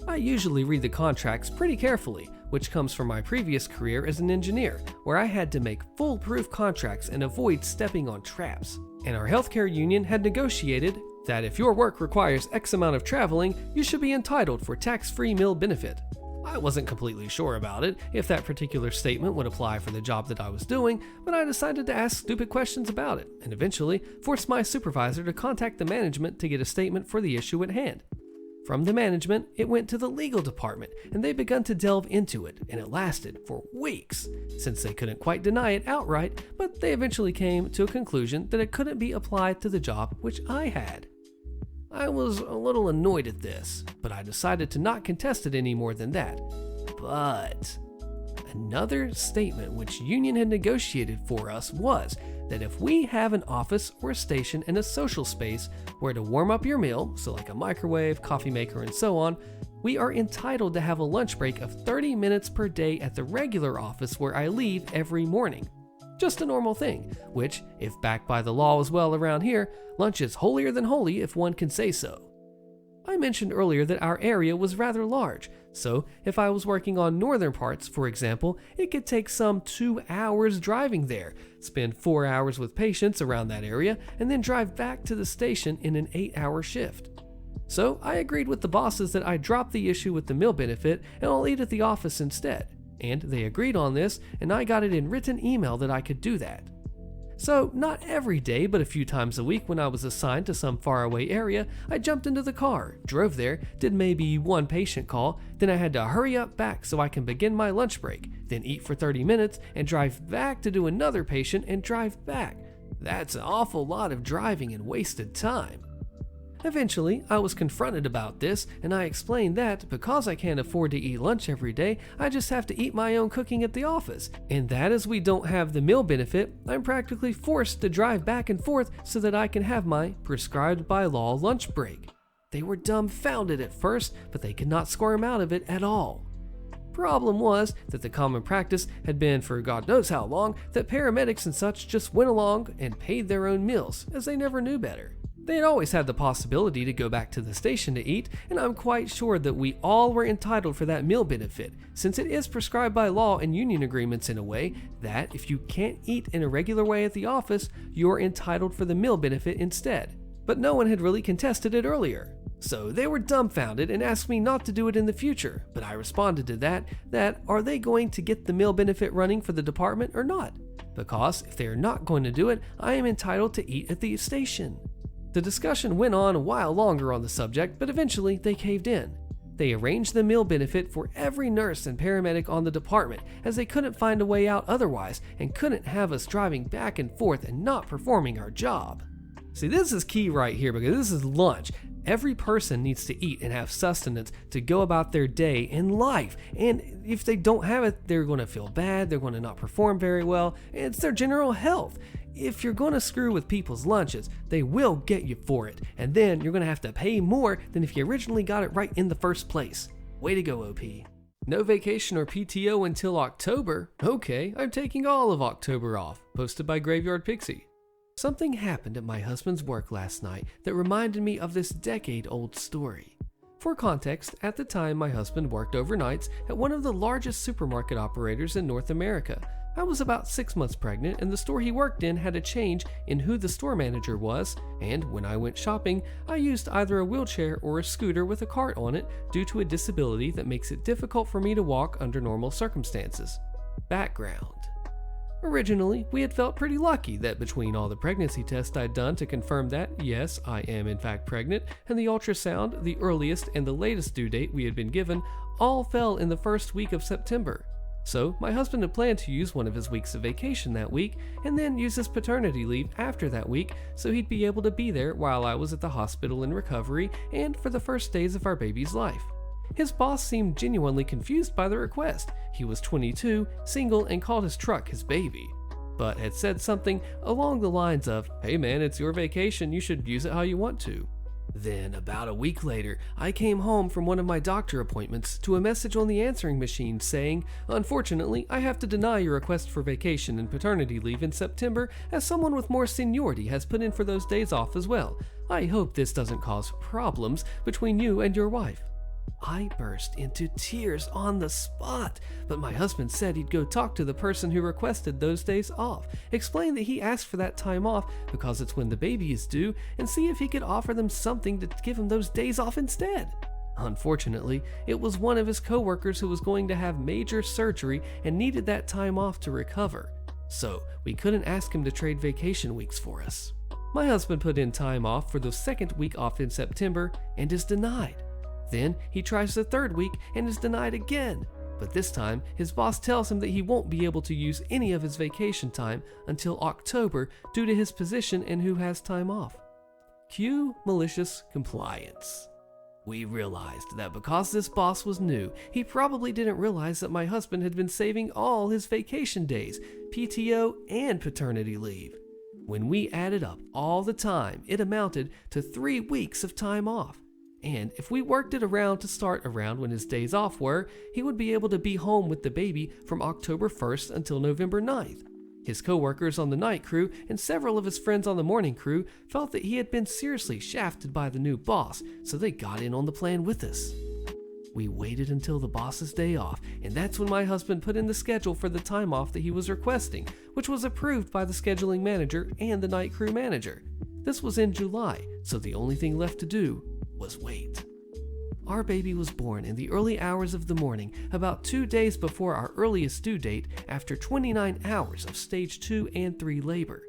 I usually read the contracts pretty carefully, which comes from my previous career as an engineer, where I had to make foolproof contracts and avoid stepping on traps. And our healthcare union had negotiated that if your work requires X amount of traveling, you should be entitled for tax-free meal benefit. I wasn't completely sure about it, if that particular statement would apply for the job that I was doing, but I decided to ask stupid questions about it, and eventually forced my supervisor to contact the management to get a statement for the issue at hand. From the management, it went to the legal department, and they begun to delve into it, and it lasted for weeks, since they couldn't quite deny it outright, but they eventually came to a conclusion that it couldn't be applied to the job which I had. I was a little annoyed at this, but I decided to not contest it any more than that. But another statement which union had negotiated for us was that if we have an office or a station and a social space where to warm up your meal, so like a microwave, coffee maker, and so on, we are entitled to have a lunch break of 30 minutes per day at the regular office where I leave every morning. Just a normal thing, which, if backed by the law as well around here, lunch is holier than holy if one can say so. I mentioned earlier that our area was rather large, so if I was working on northern parts, for example, it could take some 2 hours driving there, spend 4 hours with patients around that area, and then drive back to the station in an 8-hour shift. So I agreed with the bosses that I drop the issue with the meal benefit and I'll eat at the office instead. And they agreed on this, and I got it in written email that I could do that. So, not every day, but a few times a week when I was assigned to some faraway area, I jumped into the car, drove there, did maybe one patient call, then I had to hurry up back so I can begin my lunch break, then eat for 30 minutes, and drive back to do another patient and drive back. That's an awful lot of driving and wasted time. Eventually, I was confronted about this, and I explained that because I can't afford to eat lunch every day, I just have to eat my own cooking at the office, and that as we don't have the meal benefit, I'm practically forced to drive back and forth so that I can have my prescribed by law lunch break. They were dumbfounded at first, but they could not squirm out of it at all. Problem was that the common practice had been for God knows how long that paramedics and such just went along and paid their own meals, as they never knew better. They had always had the possibility to go back to the station to eat, and I'm quite sure that we all were entitled for that meal benefit, since it is prescribed by law and union agreements in a way that if you can't eat in a regular way at the office, you're entitled for the meal benefit instead. But no one had really contested it earlier. So they were dumbfounded and asked me not to do it in the future, but I responded to that are they going to get the meal benefit running for the department or not? Because if they are not going to do it, I am entitled to eat at the station. The discussion went on a while longer on the subject, but eventually they caved in. They arranged the meal benefit for every nurse and paramedic on the department, as they couldn't find a way out otherwise and couldn't have us driving back and forth and not performing our job. See, this is key right here because this is lunch. Every person needs to eat and have sustenance to go about their day in life. And if they don't have it, they're going to feel bad, they're going to not perform very well, and it's their general health. If you're going to screw with people's lunches, they will get you for it, and then you're going to have to pay more than if you originally got it right in the first place. Way to go, OP. No vacation or PTO until October? Okay, I'm taking all of October off. Posted by Graveyard Pixie. Something happened at my husband's work last night that reminded me of this decade-old story. For context, at the time my husband worked overnights at one of the largest supermarket operators in North America. I was about 6 months pregnant, and the store he worked in had a change in who the store manager was, and when I went shopping, I used either a wheelchair or a scooter with a cart on it due to a disability that makes it difficult for me to walk under normal circumstances. Background. Originally, we had felt pretty lucky that between all the pregnancy tests I'd done to confirm that, yes, I am in fact pregnant, and the ultrasound, the earliest and the latest due date we had been given, all fell in the first week of September. So, my husband had planned to use one of his weeks of vacation that week, and then use his paternity leave after that week so he'd be able to be there while I was at the hospital in recovery and for the first days of our baby's life. His boss seemed genuinely confused by the request. He was 22, single, and called his truck his baby, but had said something along the lines of, "Hey man, it's your vacation, you should use it how you want to." Then, about a week later, I came home from one of my doctor appointments to a message on the answering machine saying, "Unfortunately, I have to deny your request for vacation and paternity leave in September as someone with more seniority has put in for those days off as well. I hope this doesn't cause problems between you and your wife." I burst into tears on the spot, but my husband said he'd go talk to the person who requested those days off, explain that he asked for that time off because it's when the baby is due, and see if he could offer them something to give him those days off instead. Unfortunately, it was one of his coworkers who was going to have major surgery and needed that time off to recover, so we couldn't ask him to trade vacation weeks for us. My husband put in time off for the second week off in September and is denied. Then he tries the third week and is denied again, but this time his boss tells him that he won't be able to use any of his vacation time until October due to his position and who has time off. Cue malicious compliance. We realized that because this boss was new, he probably didn't realize that my husband had been saving all his vacation days, PTO, and paternity leave. When we added up all the time, it amounted to 3 weeks of time off. And if we worked it around to start around when his days off were, he would be able to be home with the baby from October 1st until November 9th. His co-workers on the night crew and several of his friends on the morning crew felt that he had been seriously shafted by the new boss, so they got in on the plan with us. We waited until the boss's day off, and that's when my husband put in the schedule for the time off that he was requesting, which was approved by the scheduling manager and the night crew manager. This was in July, so the only thing left to do was wait. Our baby was born in the early hours of the morning, about 2 days before our earliest due date after 29 hours of stage 2 and 3 labor.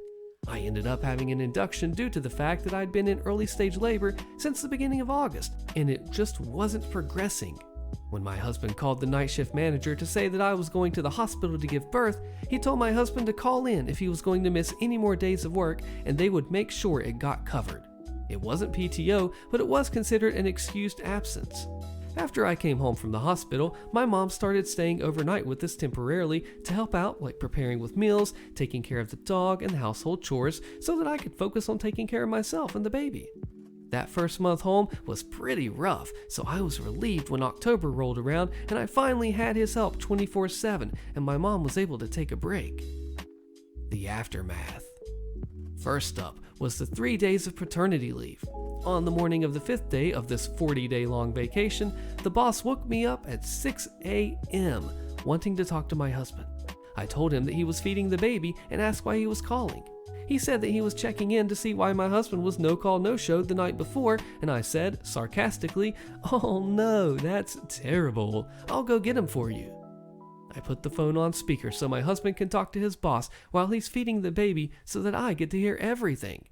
I ended up having an induction due to the fact that I'd been in early stage labor since the beginning of August, and it just wasn't progressing. When my husband called the night shift manager to say that I was going to the hospital to give birth, he told my husband to call in if he was going to miss any more days of work, and they would make sure it got covered. It wasn't PTO, but it was considered an excused absence. After I came home from the hospital, my mom started staying overnight with us temporarily to help out, like preparing with meals, taking care of the dog, and the household chores so that I could focus on taking care of myself and the baby. That first month home was pretty rough, so I was relieved when October rolled around and I finally had his help 24/7 and my mom was able to take a break. The aftermath. First up was the 3 days of paternity leave. On the morning of the 5th day of this 40-day long vacation, the boss woke me up at 6 a.m. wanting to talk to my husband. I told him that he was feeding the baby and asked why he was calling. He said that he was checking in to see why my husband was no-call no-showed the night before, and I said, sarcastically, "Oh no, that's terrible. I'll go get him for you." I put the phone on speaker so my husband can talk to his boss while he's feeding the baby so that I get to hear everything.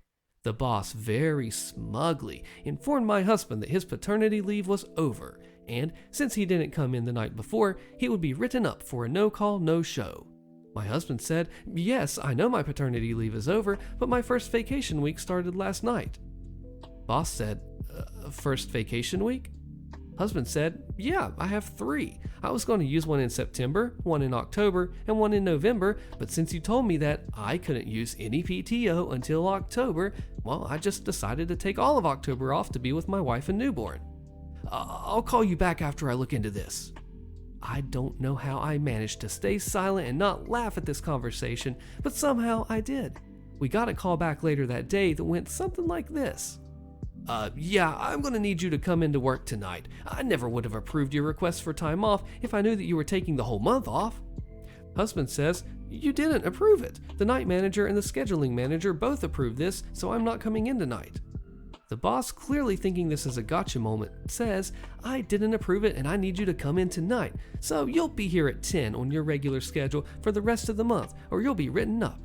The boss very smugly informed my husband that his paternity leave was over, and since he didn't come in the night before, he would be written up for a no-call no-show. My husband said, "Yes, I know my paternity leave is over, but my first vacation week started last night." Boss said, "First vacation week?" Husband said, "Yeah, I have 3. I was going to use one in September, one in October, and one in November, but since you told me that I couldn't use any PTO until October, well, I just decided to take all of October off to be with my wife and newborn. I'll call you back after I look into this." I don't know how I managed to stay silent and not laugh at this conversation, but somehow I did. We got a call back later that day that went something like this. Yeah, I'm going to need you to come into work tonight. I never would have approved your request for time off if I knew that you were taking the whole month off." Husband says, "You didn't approve it. The night manager and the scheduling manager both approved this, so I'm not coming in tonight." The boss, clearly thinking this is a gotcha moment, says, "I didn't approve it and I need you to come in tonight, so you'll be here at 10 on your regular schedule for the rest of the month, or you'll be written up."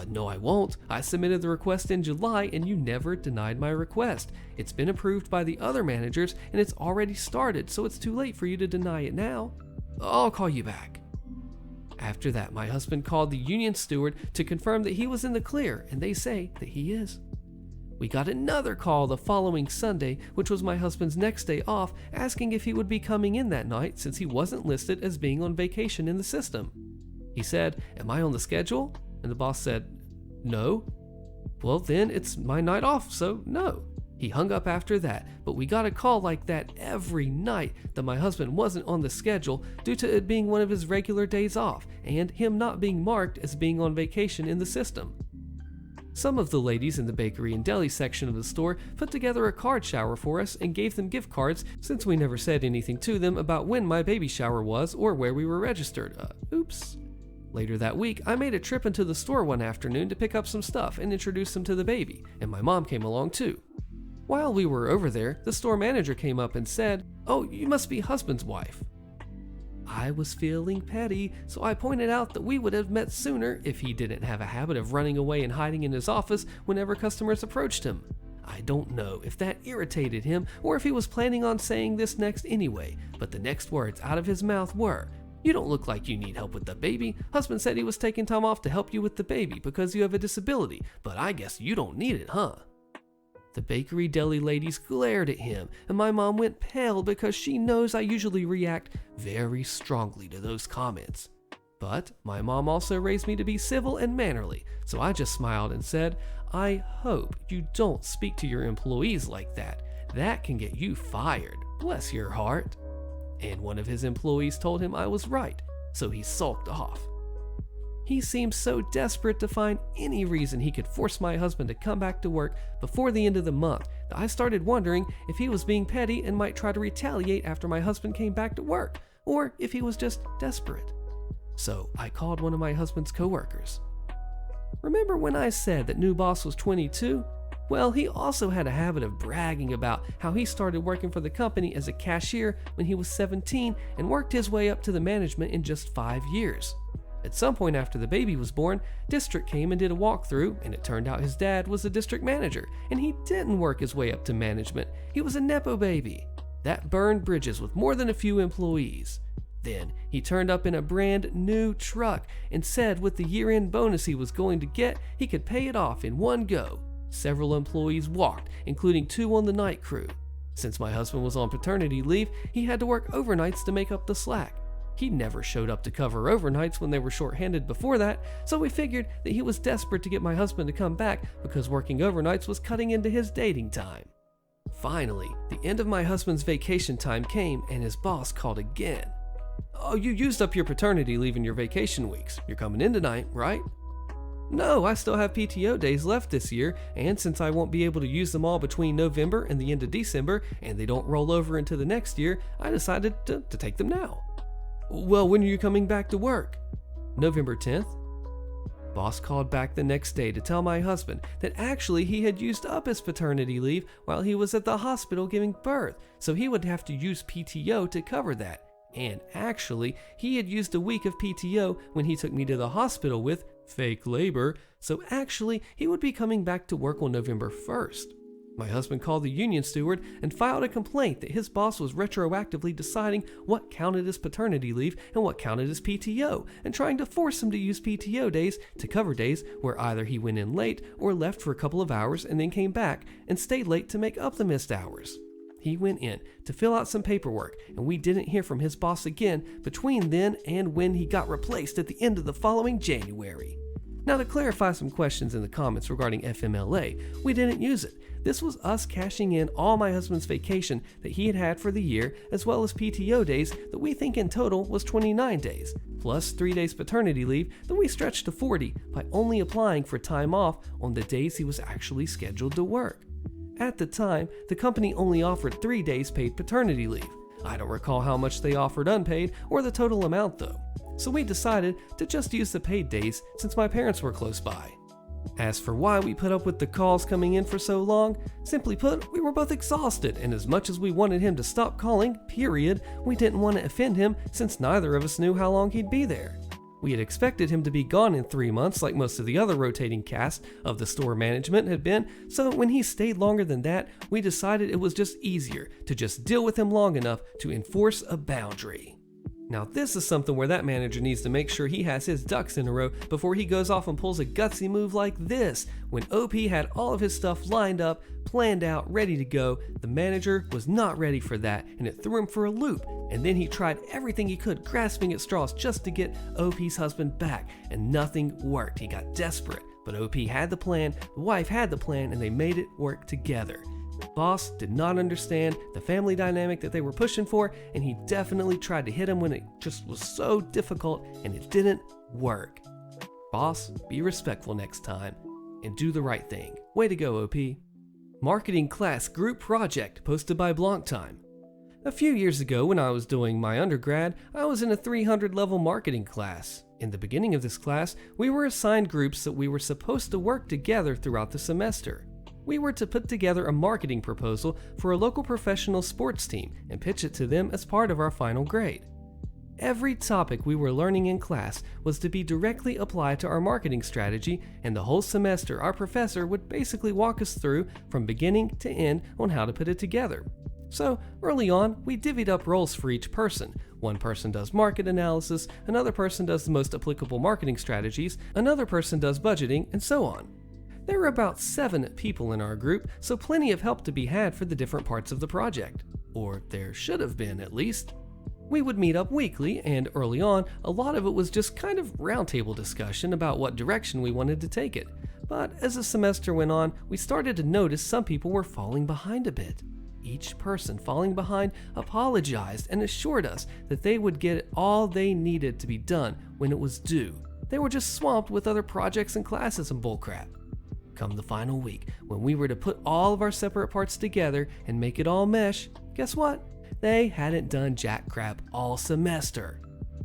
No, I won't. I submitted the request in July and you never denied my request. It's been approved by the other managers and it's already started, so it's too late for you to deny it now. I'll call you back." After that, my husband called the union steward to confirm that he was in the clear, and they say that he is. We got another call the following Sunday, which was my husband's next day off, asking if he would be coming in that night since he wasn't listed as being on vacation in the system. He said, "Am I on the schedule?" And the boss said, "No." "Well, then it's my night off, so no." He hung up after that, but we got a call like that every night that my husband wasn't on the schedule due to it being one of his regular days off and him not being marked as being on vacation in the system. Some of the ladies in the bakery and deli section of the store put together a card shower for us and gave them gift cards since we never said anything to them about when my baby shower was or where we were registered. Oops. Later that week, I made a trip into the store one afternoon to pick up some stuff and introduce them to the baby, and my mom came along too. While we were over there, the store manager came up and said, "Oh, you must be husband's wife." I was feeling petty, so I pointed out that we would have met sooner if he didn't have a habit of running away and hiding in his office whenever customers approached him. I don't know if that irritated him or if he was planning on saying this next anyway, but the next words out of his mouth were, "You don't look like you need help with the baby. Husband said he was taking time off to help you with the baby because you have a disability, but I guess you don't need it, huh?" The bakery deli ladies glared at him, and my mom went pale because she knows I usually react very strongly to those comments. But my mom also raised me to be civil and mannerly, so I just smiled and said, "I hope you don't speak to your employees like that. That can get you fired. Bless your heart." And one of his employees told him I was right, so he sulked off. He seemed so desperate to find any reason he could force my husband to come back to work before the end of the month that I started wondering if he was being petty and might try to retaliate after my husband came back to work, or if he was just desperate. So I called one of my husband's coworkers. Remember when I said that new boss was 22? Well, he also had a habit of bragging about how he started working for the company as a cashier when he was 17 and worked his way up to the management in just 5 years. At some point after the baby was born, district came and did a walkthrough, and it turned out his dad was the district manager, and he didn't work his way up to management. He was a Nepo baby. That burned bridges with more than a few employees. Then he turned up in a brand new truck and said with the year-end bonus he was going to get, he could pay it off in one go. Several employees walked, including 2 on the night crew. Since my husband was on paternity leave, he had to work overnights to make up the slack. He never showed up to cover overnights when they were short-handed before that, so we figured that he was desperate to get my husband to come back because working overnights was cutting into his dating time. Finally, the end of my husband's vacation time came and his boss called again. "Oh, you used up your paternity leave in your vacation weeks. You're coming in tonight, right?" "No, I still have PTO days left this year, and since I won't be able to use them all between November and the end of December, and they don't roll over into the next year, I decided to take them now." "Well, when are you coming back to work?" "November 10th. Boss called back the next day to tell my husband that actually he had used up his paternity leave while he was at the hospital giving birth, so he would have to use PTO to cover that. And actually, he had used a week of PTO when he took me to the hospital with fake labor, so actually he would be coming back to work on November 1st. My husband called the union steward and filed a complaint that his boss was retroactively deciding what counted as paternity leave and what counted as PTO, and trying to force him to use PTO days to cover days where either he went in late or left for a couple of hours and then came back and stayed late to make up the missed hours. He went in to fill out some paperwork, and we didn't hear from his boss again between then and when he got replaced at the end of the following January. Now, to clarify some questions in the comments regarding FMLA, we didn't use it. This was us cashing in all my husband's vacation that he had for the year, as well as PTO days that we think in total was 29 days, plus 3 days paternity leave that we stretched to 40 by only applying for time off on the days he was actually scheduled to work. At the time, the company only offered 3 days paid paternity leave. I don't recall how much they offered unpaid or the total amount though. So we decided to just use the paid days since my parents were close by. As for why we put up with the calls coming in for so long, simply put, we were both exhausted, and as much as we wanted him to stop calling, period, we didn't want to offend him since neither of us knew how long he'd be there. We had expected him to be gone in 3 months like most of the other rotating cast of the store management had been, so when he stayed longer than that, we decided it was just easier to just deal with him long enough to enforce a boundary. Now this is something where that manager needs to make sure he has his ducks in a row before he goes off and pulls a gutsy move like this. When OP had all of his stuff lined up, planned out, ready to go, the manager was not ready for that and it threw him for a loop. And then he tried everything he could, grasping at straws just to get OP's husband back, and nothing worked. He got desperate, but OP had the plan, the wife had the plan, and they made it work together. Boss did not understand the family dynamic that they were pushing for, and he definitely tried to hit him when it just was so difficult and it didn't work. Boss, be respectful next time and do the right thing. Way to go, OP. Marketing class group project posted by BlancTime. A few years ago when I was doing my undergrad, I was in a 300 level marketing class. In the beginning of this class, we were assigned groups that we were supposed to work together throughout the semester. We were to put together a marketing proposal for a local professional sports team and pitch it to them as part of our final grade. Every topic we were learning in class was to be directly applied to our marketing strategy, and the whole semester our professor would basically walk us through from beginning to end on how to put it together. So early on, we divvied up roles for each person. One person does market analysis, another person does the most applicable marketing strategies, another person does budgeting, and so on. There were about 7 people in our group, so plenty of help to be had for the different parts of the project. Or there should have been, at least. We would meet up weekly, and early on, a lot of it was just kind of roundtable discussion about what direction we wanted to take it. But as the semester went on, we started to notice some people were falling behind a bit. Each person falling behind apologized and assured us that they would get all they needed to be done when it was due. They were just swamped with other projects and classes and bullcrap. Come the final week, when we were to put all of our separate parts together and make it all mesh, guess what? They hadn't done jack crap all semester.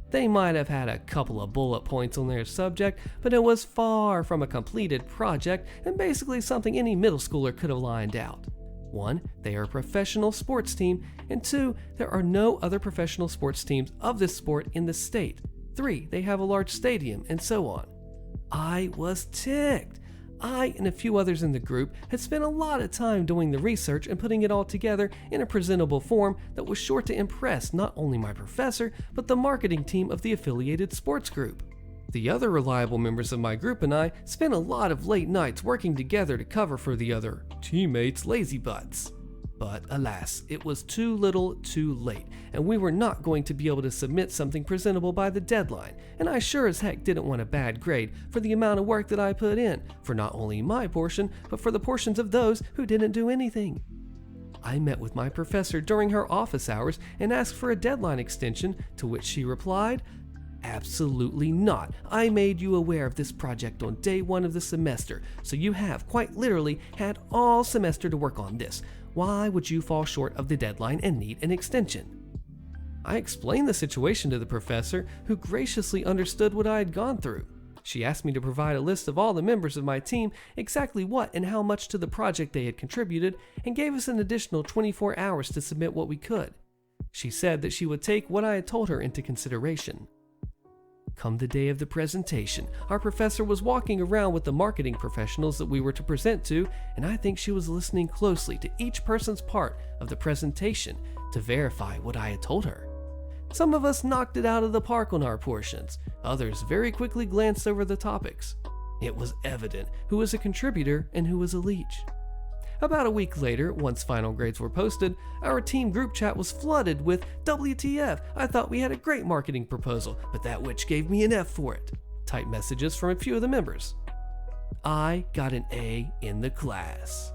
They might have had a couple of bullet points on their subject, but it was far from a completed project and basically something any middle schooler could have lined out. 1, they are a professional sports team, and 2, there are no other professional sports teams of this sport in the state. 3, they have a large stadium, and so on. I was ticked. I and a few others in the group had spent a lot of time doing the research and putting it all together in a presentable form that was sure to impress not only my professor, but the marketing team of the affiliated sports group. The other reliable members of my group and I spent a lot of late nights working together to cover for the other teammates' lazy butts. But alas, it was too little too late, and we were not going to be able to submit something presentable by the deadline, and I sure as heck didn't want a bad grade for the amount of work that I put in, for not only my portion, but for the portions of those who didn't do anything. I met with my professor during her office hours and asked for a deadline extension, to which she replied, "Absolutely not. I made you aware of this project on day 1 of the semester, so you have quite literally had all semester to work on this. Why would you fall short of the deadline and need an extension?" I explained the situation to the professor, who graciously understood what I had gone through. She asked me to provide a list of all the members of my team, exactly what and how much to the project they had contributed, and gave us an additional 24 hours to submit what we could. She said that she would take what I had told her into consideration. Come the day of the presentation, our professor was walking around with the marketing professionals that we were to present to, and I think she was listening closely to each person's part of the presentation to verify what I had told her. Some of us knocked it out of the park on our portions, others very quickly glanced over the topics. It was evident who was a contributor and who was a leech. About a week later, once final grades were posted, our team group chat was flooded with "WTF, I thought we had a great marketing proposal, but that witch gave me an F for it" type messages from a few of the members. I got an A in the class.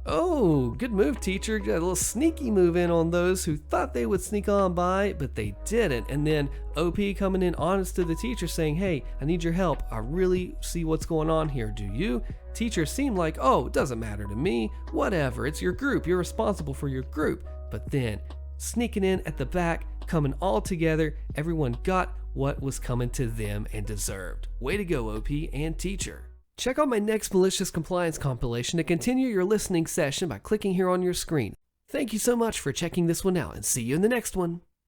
Oh, good move, teacher. Got a little sneaky move in on those who thought they would sneak on by, but they didn't. And then OP coming in honest to the teacher saying, "Hey, I need your help. I really see what's going on here. Do you?" Teacher seemed like, "Oh, it doesn't matter to me. Whatever. It's your group. You're responsible for your group." But then, sneaking in at the back, coming all together, everyone got what was coming to them and deserved. Way to go, OP and teacher. Check out my next Malicious Compliance compilation to continue your listening session by clicking here on your screen. Thank you so much for checking this one out, and see you in the next one.